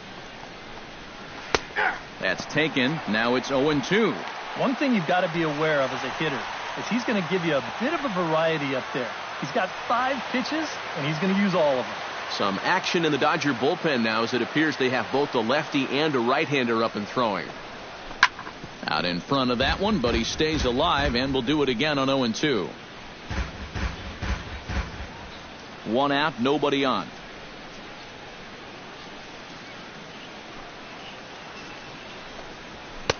That's taken. Now it's 0-2. One thing you've got to be aware of as a hitter is he's going to give you a bit of a variety up there. He's got 5 pitches, and he's going to use all of them. Some action in the Dodger bullpen now as it appears they have both a lefty and a right-hander up and throwing. Out in front of that one, but he stays alive and will do it again on 0-2. 1 out, nobody on.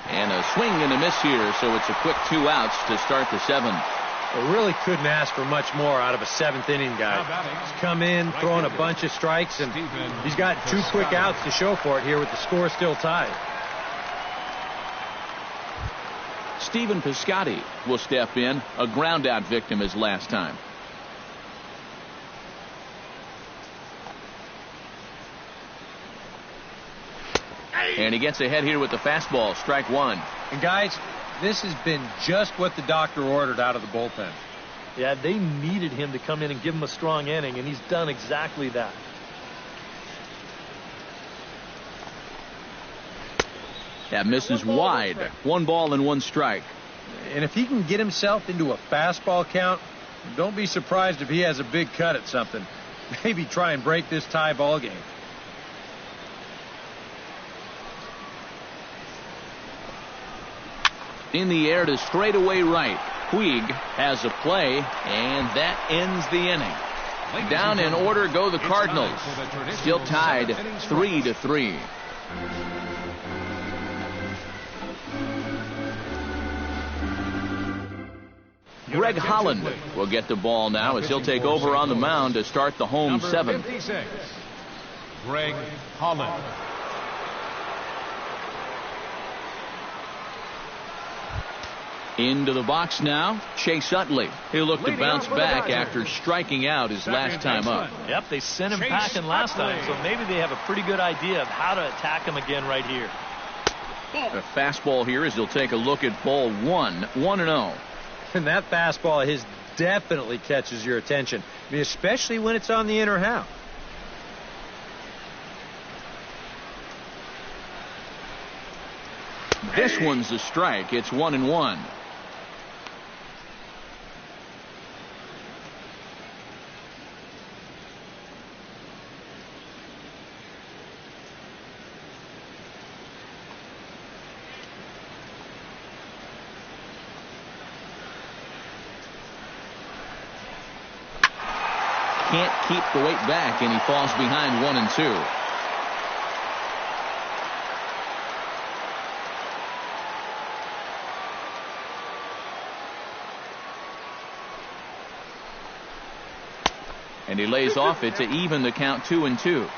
And a swing and a miss here, so it's a quick 2 outs to start the 7th. Well, really couldn't ask for much more out of a 7th inning guy. He's come in, throwing a bunch of strikes, and he's got 2 quick outs to show for it here with the score still tied. Stephen Piscotty will step in, a ground-out victim as last time. And he gets ahead here with the fastball, strike 1. And guys, this has been just what the doctor ordered out of the bullpen. Yeah, they needed him to come in and give him a strong inning, and he's done exactly that. That misses wide. 1 ball and 1 strike. And if he can get himself into a fastball count, don't be surprised if he has a big cut at something. Maybe try and break this tie ball game. In the air to straightaway right. Puig has a play, and that ends the inning. Down in order go the Cardinals. Still tied 3-3. Greg Holland will get the ball now as he'll take over on the mound to start the home 7th. 56, Greg Holland. Into the box now, Chase Utley. He'll look to bounce back after striking out his last time up. Yep, they sent him packing last time, so maybe they have a pretty good idea of how to attack him again right here. A fastball here as he'll take a look at ball one, 1-0. And that fastball of his definitely catches your attention. I mean, especially when it's on the inner half. This one's a strike. It's 1-1. Can't keep the weight back, and he falls behind 1-2. And he lays off it to even the count 2-2.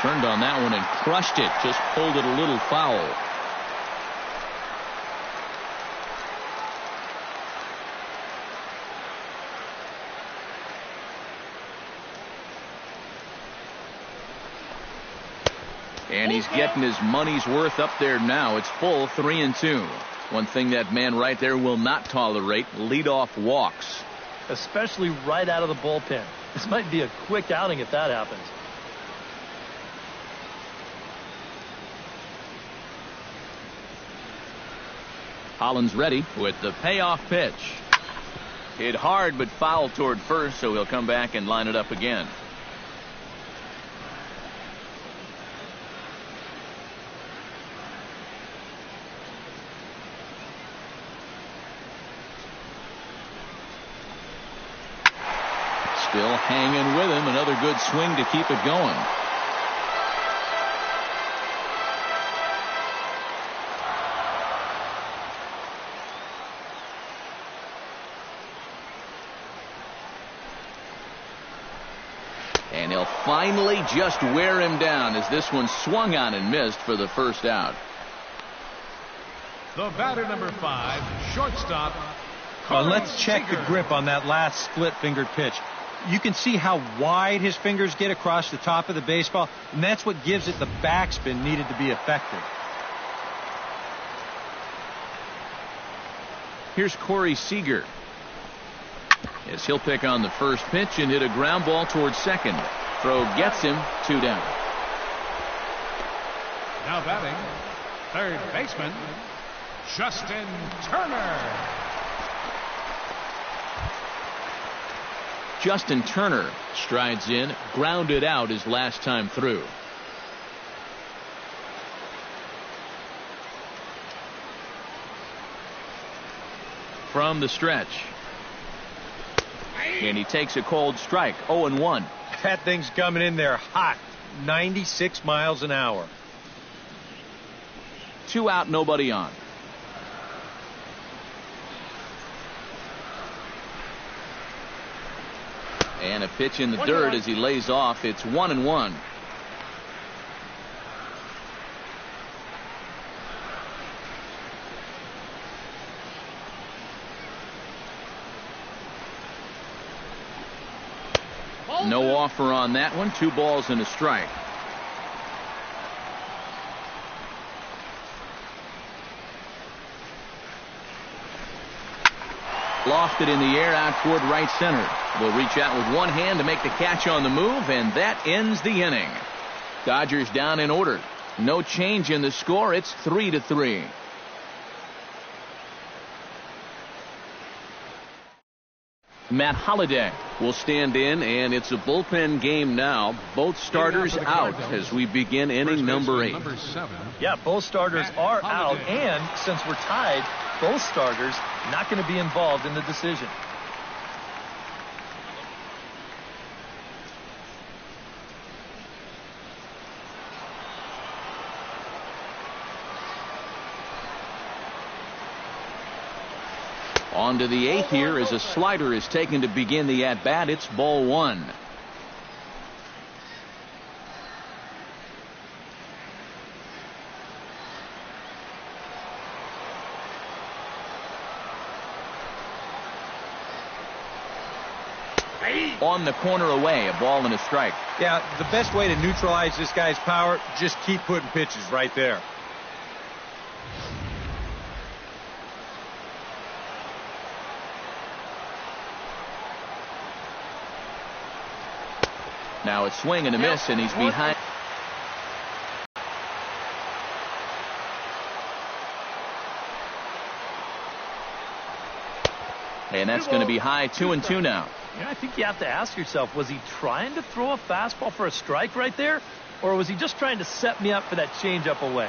Turned on that one and crushed it. Just pulled it a little foul. And he's getting his money's worth up there now. It's full 3-2. One thing that man right there will not tolerate, leadoff walks. Especially right out of the bullpen. This might be a quick outing if that happens. Holland's ready with the payoff pitch. Hit hard but foul toward first, so he'll come back and line it up again. Still hanging with him. Another good swing to keep it going. And he'll finally just wear him down as this one swung on and missed for the first out. The batter, number 5, shortstop. Let's check the grip on that last split-fingered pitch. You can see how wide his fingers get across the top of the baseball, and that's what gives it the backspin needed to be effective. Here's Corey Seager. As he'll pick on the first pitch and hit a ground ball towards second. Throw gets him 2 down. Now batting, third baseman, Justin Turner. Justin Turner strides in, grounded out his last time through. From the stretch. And he takes a cold strike, 0-1. That thing's coming in there hot, 96 miles an hour. 2 out, nobody on. And a pitch in the dirt as he lays off. It's 1-1. No offer on that one. 2 balls and a strike. Lofted in the air out toward right center. Will reach out with one hand to make the catch on the move, and that ends the inning. Dodgers down in order. No change in the score. It's 3-3. Matt Holliday will stand in, and it's a bullpen game now. Both starters out as we begin inning number 8. Yeah, both starters are out, and since we're tied, both starters not going to be involved in the decision. On to the 8th here as a slider is taken to begin the at-bat. It's ball 1. on the corner away. A ball and a strike. Yeah, the best way to neutralize this guy's power, just keep putting pitches right there. Now it's swing and a miss, and he's behind. And that's going to be high, 2-2 now. Yeah, I think you have to ask yourself, was he trying to throw a fastball for a strike right there? Or was he just trying to set me up for that changeup away?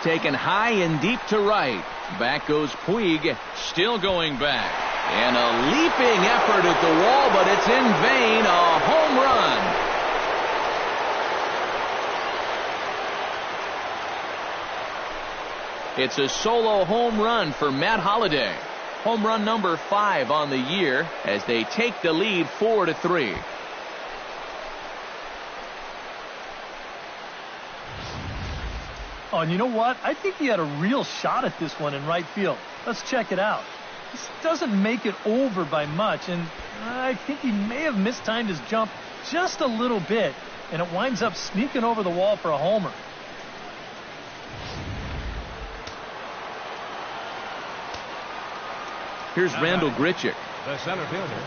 Taken high and deep to right. Back goes Puig, still going back. And a leaping effort at the wall, but it's in vain. A home run. It's a solo home run for Matt Holliday. Home run number 5 on the year as they take the lead 4-3. Oh, and you know what? I think he had a real shot at this one in right field. Let's check it out. This doesn't make it over by much, and I think he may have mistimed his jump just a little bit, and it winds up sneaking over the wall for a homer. Here's Randall Grichuk. The center fielder,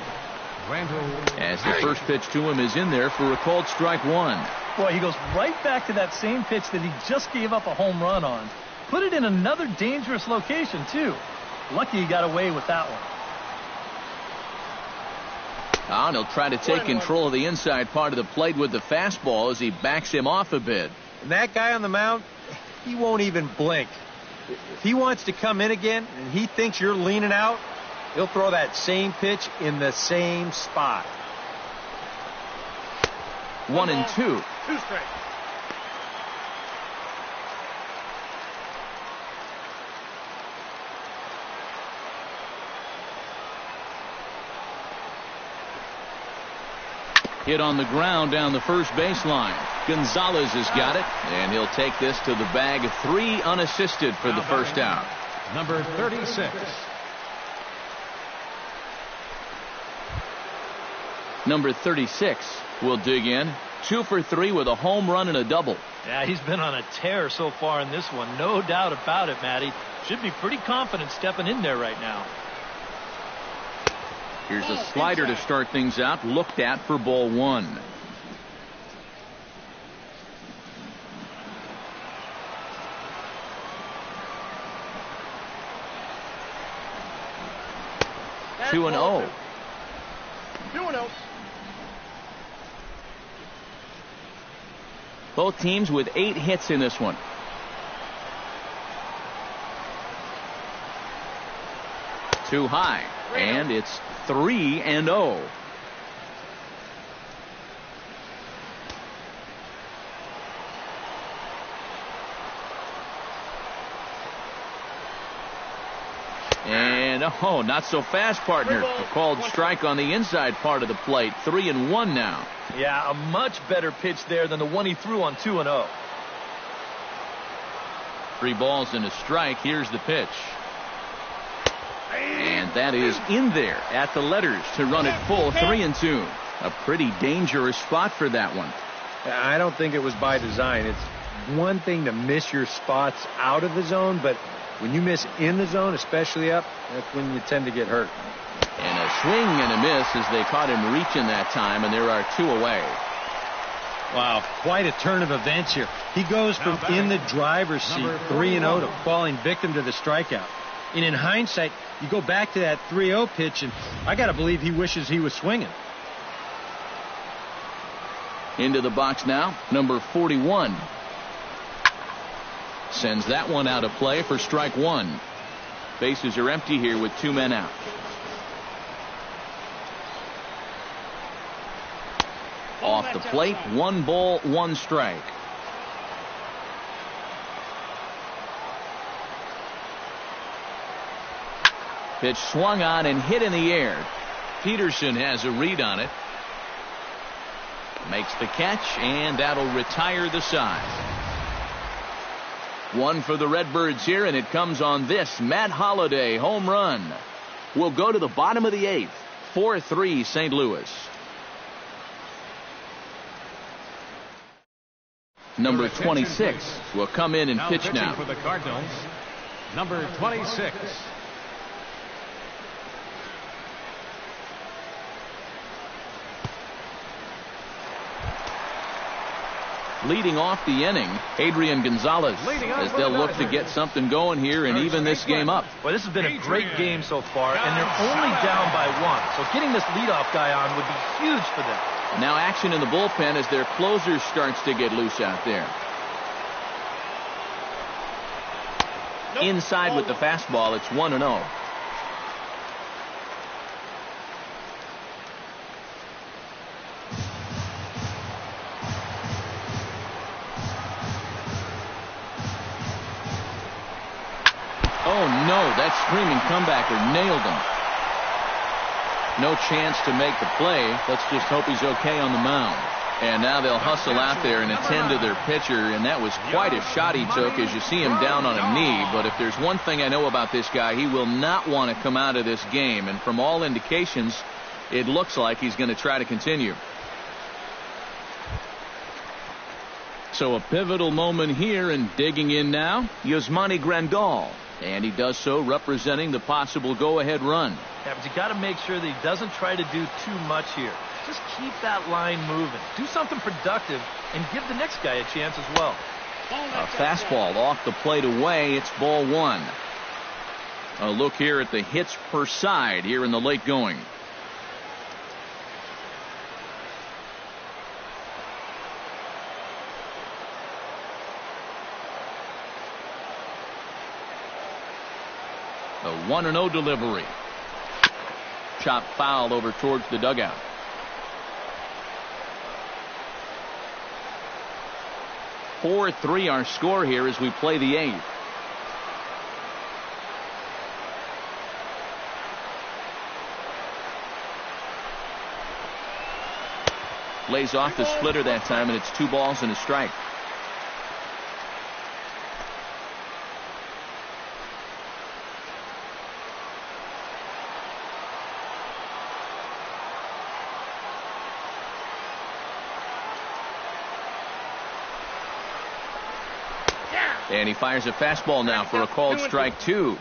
Randall. As the first pitch to him is in there for a called strike 1. Boy, he goes right back to that same pitch that he just gave up a home run on. Put it in another dangerous location, too. Lucky he got away with that one. And he'll try to take control of the inside part of the plate with the fastball as he backs him off a bit. And that guy on the mound, he won't even blink. If he wants to come in again and he thinks you're leaning out, he'll throw that same pitch in the same spot. 1-2. 2 straight. Hit on the ground down the first baseline. Gonzalez has got it, and he'll take this to the bag. 3 unassisted for the first out. Number 36. Number 36 will dig in. 2 for 3 with a home run and a double. Yeah, he's been on a tear so far in this one. No doubt about it, Matty. Should be pretty confident stepping in there right now. Here's a slider to start things out. Looked at for ball 1. That's 2-0. 2-0. Both teams with 8 hits in this one. Too high. And it's 3-0. And not so fast, partner. A called strike on the inside part of the plate. 3-1 now. Yeah, a much better pitch there than the one he threw on 2-0. 3 balls and a strike. Here's the pitch. And that is in there at the letters to run it full. 3-2. A pretty dangerous spot for that one. I don't think it was by design. It's one thing to miss your spots out of the zone, but when you miss in the zone, especially up, that's when you tend to get hurt. And a swing and a miss as they caught him reaching that time, and there are 2 away. Wow, quite a turn of events here. He goes from in the driver's seat, 3-0, to falling victim to the strikeout. And in hindsight, you go back to that 3-0 pitch, and I got to believe he wishes he was swinging. Into the box now, number 41. Sends that one out of play for strike 1. Bases are empty here with 2 men out. Off the plate, 1 ball, 1 strike. Pitch swung on and hit in the air. Peterson has a read on it. Makes the catch, and that'll retire the side. One for the Redbirds here, and it comes on this Matt Holliday home run. We'll go to the bottom of the 8th. 4-3 St. Louis. Number 26 will come in and pitch now. For the Cardinals, number 26. Leading off the inning, Adrian Gonzalez, as they'll look to get something going here and even this game up. Well, this has been a great game so far, and they're only down by 1. So getting this leadoff guy on would be huge for them. Now action in the bullpen as their closer starts to get loose out there. Inside with the fastball, it's 1-0. Oh, no, that screaming comebacker nailed him. No chance to make the play. Let's just hope he's okay on the mound. And now they'll hustle out there and attend to their pitcher, and that was quite a shot he took as you see him down on a knee. But if there's one thing I know about this guy, he will not want to come out of this game. And from all indications, it looks like he's going to try to continue. So a pivotal moment here, and digging in now, Yasmani Grandal. And he does so representing the possible go-ahead run. Yeah, but you got to make sure that he doesn't try to do too much here. Just keep that line moving. Do something productive and give the next guy a chance as well. A fastball off the plate away. It's ball 1. A look here at the hits per side here in the late going. The 1-0 delivery. Chop foul over towards the dugout. (4-3) our score here as we play the 8th. Lays off the splitter that time, and it's 2 balls and a strike. And he fires a fastball now for a called strike 2.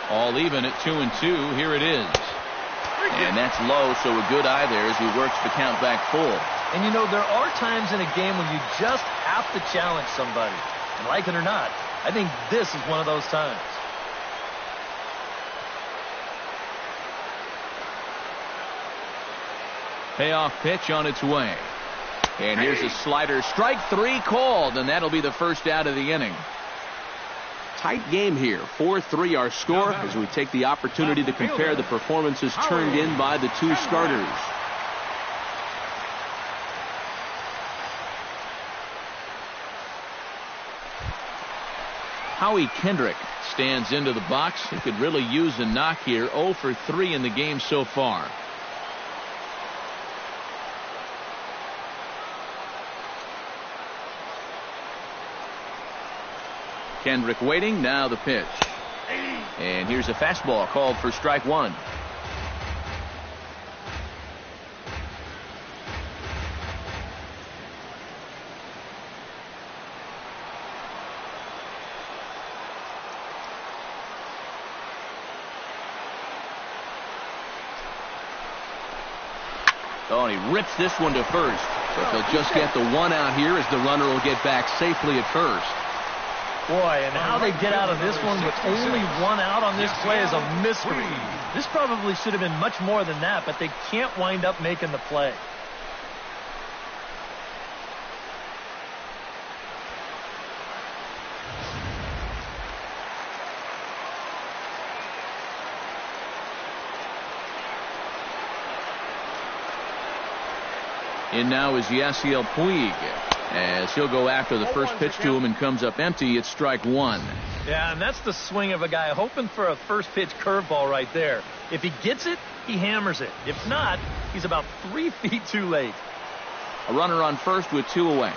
All even at 2-2. Here it is. And that's low, so a good eye there as he works the count back full. And you know, there are times in a game when you just have to challenge somebody. And like it or not, I think this is one of those times. Payoff pitch on its way. And here's a slider. Strike 3 called, and that'll be the first out of the inning. Tight game here. 4-3 our score as we take the opportunity to compare the performances turned in by the 2 starters. Howie Kendrick stands into the box. He could really use a knock here. 0 for 3 in the game so far. Kendrick waiting. Now the pitch. And here's a fastball called for strike 1. Oh, and he rips this one to first. But they'll just get the 1 out here as the runner will get back safely at first. Boy, and how they get out of this one with only 1 out on this play is a mystery. This probably should have been much more than that, but they can't wind up making the play. In now is Yasiel Puig. as he'll go after the first pitch to him and comes up empty. It's strike one. Yeah, and that's the swing of a guy hoping for a first pitch curveball right there. If he gets it, he hammers it. If not, he's about 3 feet too late. A runner on first with 2 away.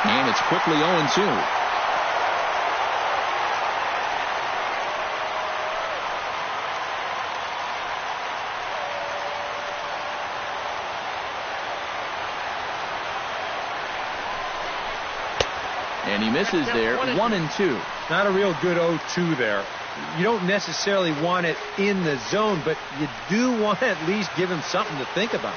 And it's quickly 0-2. And he misses there, 1-2. Not a real good 0-2 there. You don't necessarily want it in the zone, but you do want to at least give him something to think about.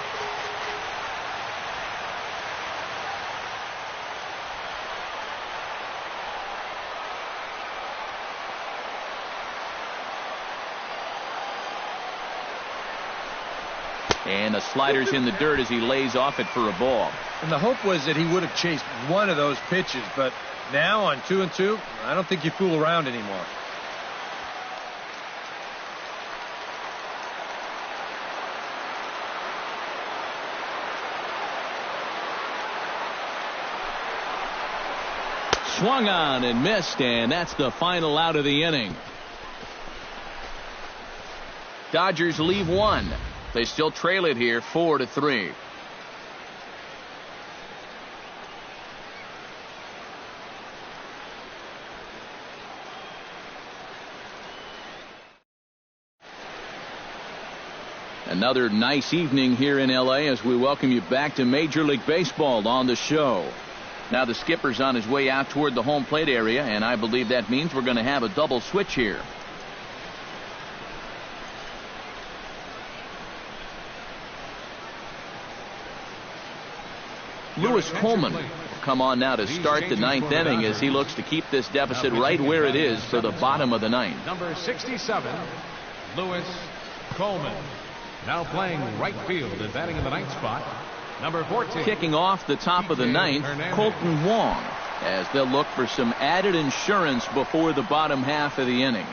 And the slider's in the dirt as he lays off it for a ball. And the hope was that he would have chased one of those pitches, but now on 2-2, I don't think you fool around anymore. Swung on and missed, and that's the final out of the inning. Dodgers leave one. They still trail it here 4-3. Another nice evening here in L.A. as we welcome you back to Major League Baseball on the show. Now the skipper's on his way out toward the home plate area, and I believe that means we're going to have a double switch here. Lewis Coleman will come on now to start the ninth inning as he looks to keep this deficit right where it is for the bottom of the ninth. Number 67, Lewis Coleman. Now playing right field and batting in the ninth spot. Number 14. Kicking off the top of the ninth, Colton Wong, as they'll look for some added insurance before the bottom half of the inning.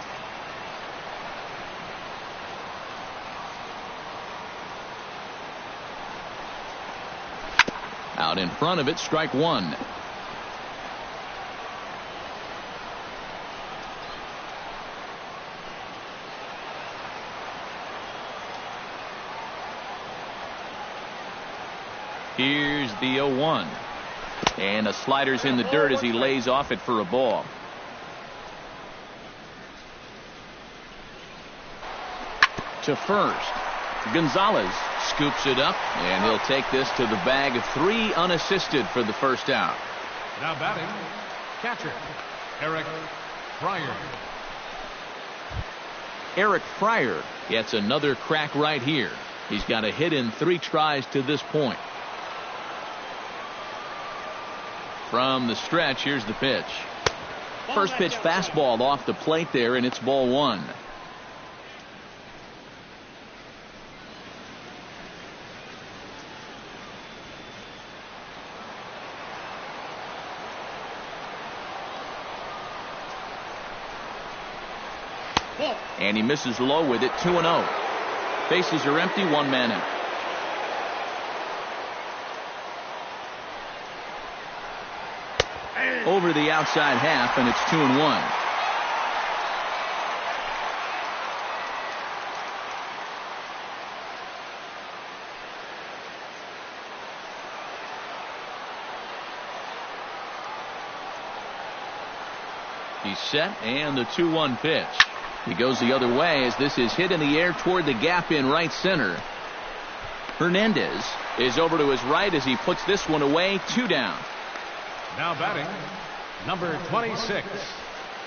Out in front of it, strike one. Here's the 0-1. And the slider's in the dirt as he lays off it for a ball. To first. Gonzalez scoops it up, and he'll take this to the bag of 3 unassisted for the first out. Now batting, catcher, Eric Fryer. Eric Fryer gets another crack right here. He's got a hit in 3 tries to this point. From the stretch, here's the pitch. First pitch fastball off the plate there, and it's ball 1. And he misses low with it, 2-0. Bases are empty, 1 man out. Over the outside half, and it's 2-1. He's set, and the 2-1 pitch. He goes the other way as this is hit in the air toward the gap in right center. Hernandez is over to his right as he puts this one away, 2 down. Now batting, number 26.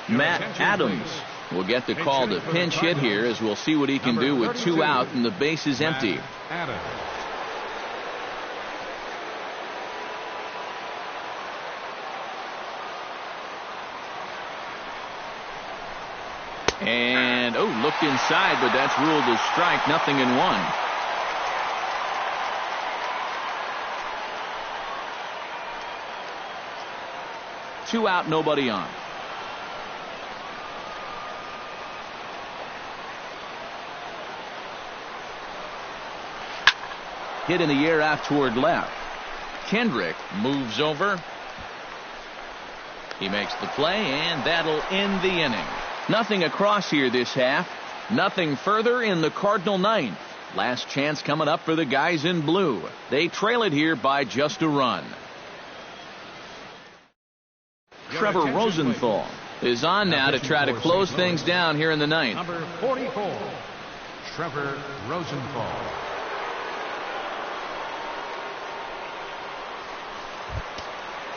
Matt Adams will get the call to pinch hit here as we'll see what he can do with 2 out and the base is empty. Adams. And, looked inside, but that's ruled a strike, 0-1. Two out, nobody on. hit in the air out toward left. Kendrick moves over. He makes the play, and that'll end the inning. Nothing across here this half. Nothing further in the Cardinal ninth. Last chance coming up for the guys in blue. They trail it here by just a run. Trevor Rosenthal is on now to try to close things down here in the ninth. Number 44, Trevor Rosenthal.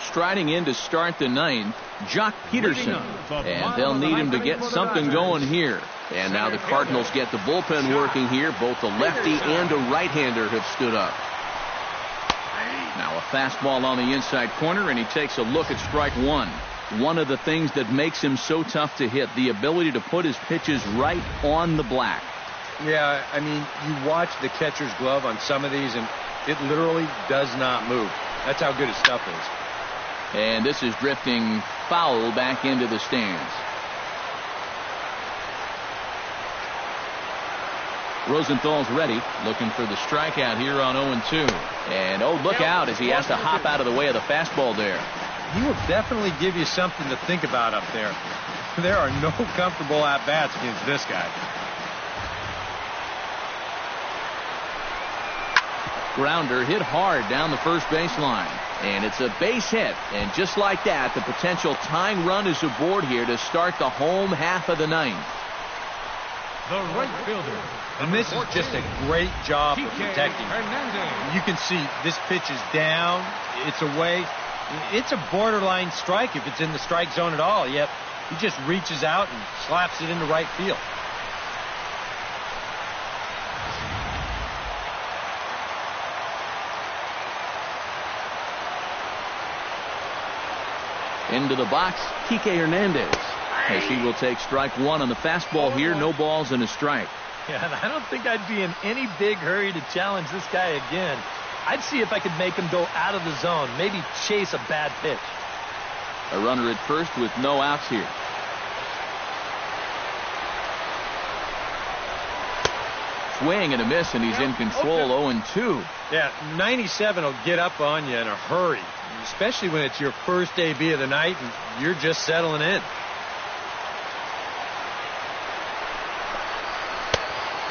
Striding in to start the ninth, Jock Peterson. And they'll need him to get something going here. And now the Cardinals get the bullpen working here. Both the lefty and a right-hander have stood up. Now a fastball on the inside corner, and he takes a look at strike one. One of the things that makes him so tough to hit, the ability to put his pitches right on the black. Yeah, I mean, you watch the catcher's glove on some of these, and it literally does not move. That's how good his stuff is. And this is drifting foul back into the stands. Rosenthal's ready, looking for the strikeout here on 0-2. And oh, look out as he has to hop out of the way of the fastball there. He will definitely give you something to think about up there. There are no comfortable at-bats against this guy. Grounder hit hard down the first baseline. And it's a base hit. And just like that, the potential tying run is aboard here to start the home half of the ninth. The right fielder. And this is just a great job of protecting. You can see this pitch is down. It's away. It's a borderline strike if it's in the strike zone at all. Yet he just reaches out and slaps it into right field. Into the box, Kike Hernandez. As he will take strike one on the fastball here. No balls and a strike. Yeah, and I don't think I'd be in any big hurry to challenge this guy again. I'd see if I could make him go out of the zone, maybe chase a bad pitch. A runner at first with no outs here. Swing and a miss, and he's in control. 0-2. Yeah, 97 will get up on you in a hurry, especially when it's your first AB of the night and you're just settling in.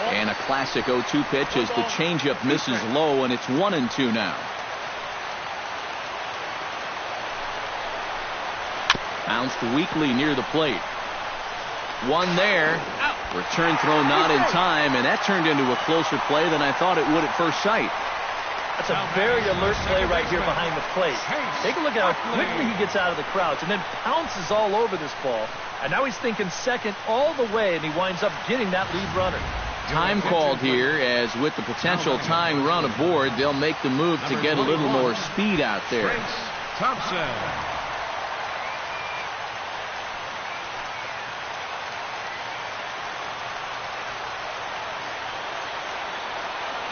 And a classic 0-2 pitch as the changeup misses low, and it's 1-2 now. Bounced weakly near the plate. One there. Return throw not in time, and that turned into a closer play than I thought it would at first sight. That's a very alert play right here behind the plate. Take a look at how quickly he gets out of the crouch and then pounces all over this ball. And now he's thinking second all the way, and he winds up getting that lead runner. Time called here, as with the potential tying run aboard, they'll make the move to get a little more speed out there. Thompson.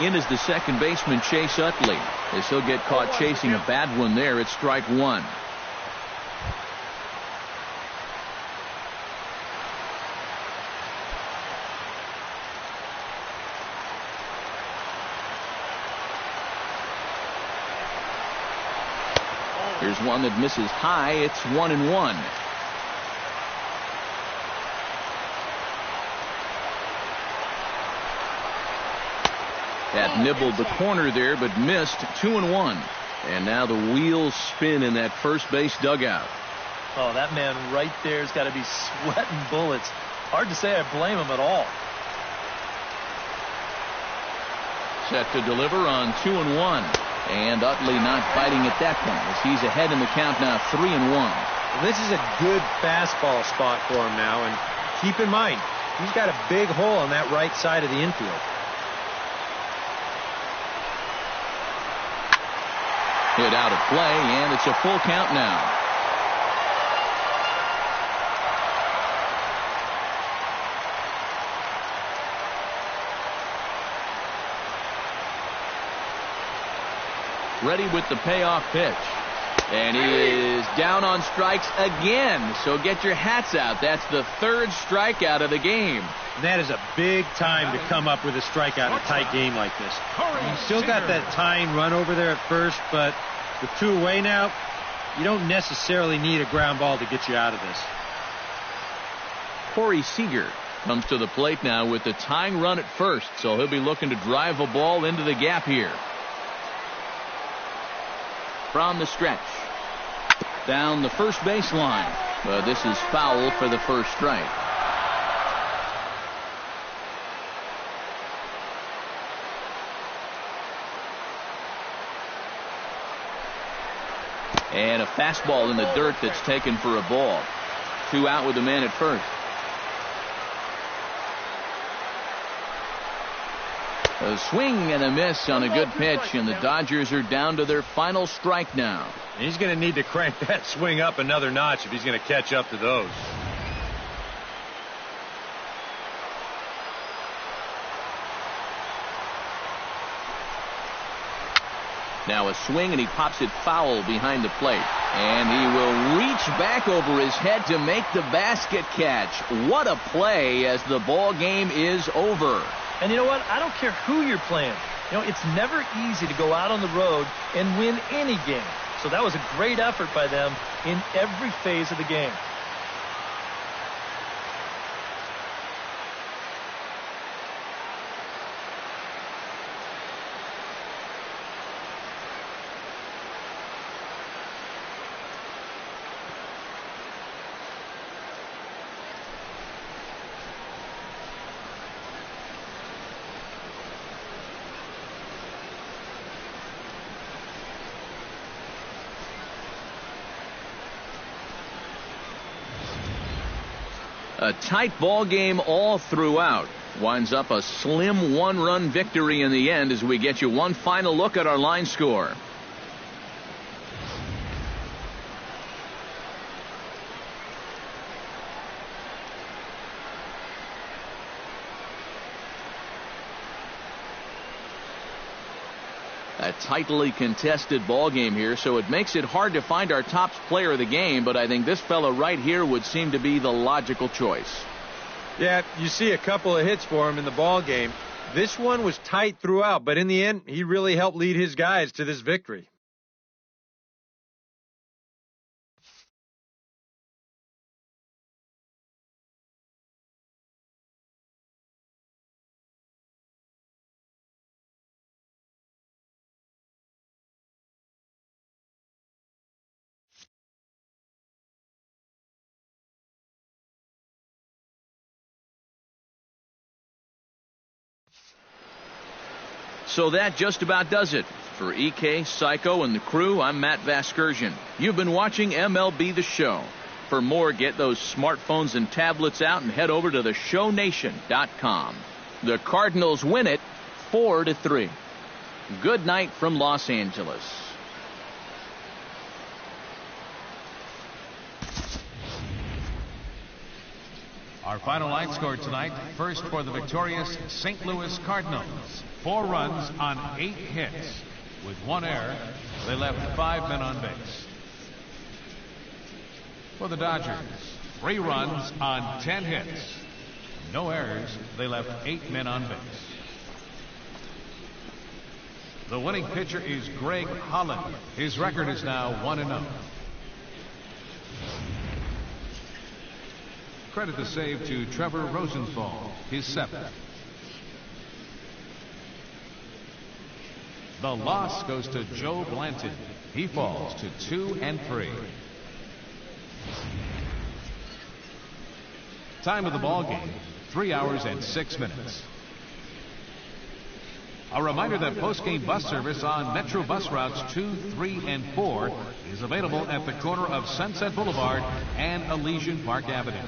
In is the second baseman, Chase Utley, as he'll get caught chasing a bad one there at strike one. Here's one that misses high. It's 1-1. That nibbled the corner there, but missed. 2-1. And now the wheels spin in that first base dugout. Oh, that man right there has got to be sweating bullets. Hard to say I blame him at all. Set to deliver on 2-1. And Utley not biting at that point as he's ahead in the count now, 3-1. Well, this is a good fastball spot for him now. And keep in mind, he's got a big hole on that right side of the infield. Hit out of play, and it's a full count now. Ready with the payoff pitch. And he is down on strikes again. So get your hats out. That's the third strikeout of the game. And that is a big time to come up with a strikeout in a tight game like this. You still got that tying run over there at first, but with 2 away now, you don't necessarily need a ground ball to get you out of this. Corey Seager comes to the plate now with the tying run at first, so he'll be looking to drive a ball into the gap here. From the stretch. Down the first baseline. But this is foul for the first strike. And a fastball in the dirt that's taken for a ball. 2 out with the man at first. A swing and a miss on a good pitch, and the Dodgers are down to their final strike now. He's going to need to crank that swing up another notch if he's going to catch up to those. Now a swing, and he pops it foul behind the plate. And he will reach back over his head to make the basket catch. What a play as the ball game is over. And you know what? I don't care who you're playing. You know, it's never easy to go out on the road and win any game. So that was a great effort by them in every phase of the game. A tight ball game all throughout. Winds up a slim 1-run victory in the end as we get you one final look at our line score. A tightly contested ball game here, so it makes it hard to find our top player of the game, but I think this fella right here would seem to be the logical choice. Yeah, you see a couple of hits for him in the ball game. This one was tight throughout, but in the end, he really helped lead his guys to this victory. So that just about does it. For EK, Psycho, and the crew, I'm Matt Vasgersian. You've been watching MLB The Show. For more, get those smartphones and tablets out and head over to theshownation.com. The Cardinals win it 4-3. Good night from Los Angeles. Our final line score tonight, first for the victorious St. Louis Cardinals. 4 runs on 8 hits. With 1 error, they left 5 men on base. For the Dodgers, 3 runs on 10 hits. No errors, they left 8 men on base. The winning pitcher is Greg Holland. His record is now 1-0. Credit the save to Trevor Rosenthal, his 7th. The loss goes to Joe Blanton. He falls to 2-3. Time of the ball game, 3 hours and 6 minutes. A reminder that post-game bus service on Metro bus routes 2, 3, and 4 is available at the corner of Sunset Boulevard and Elysian Park Avenue.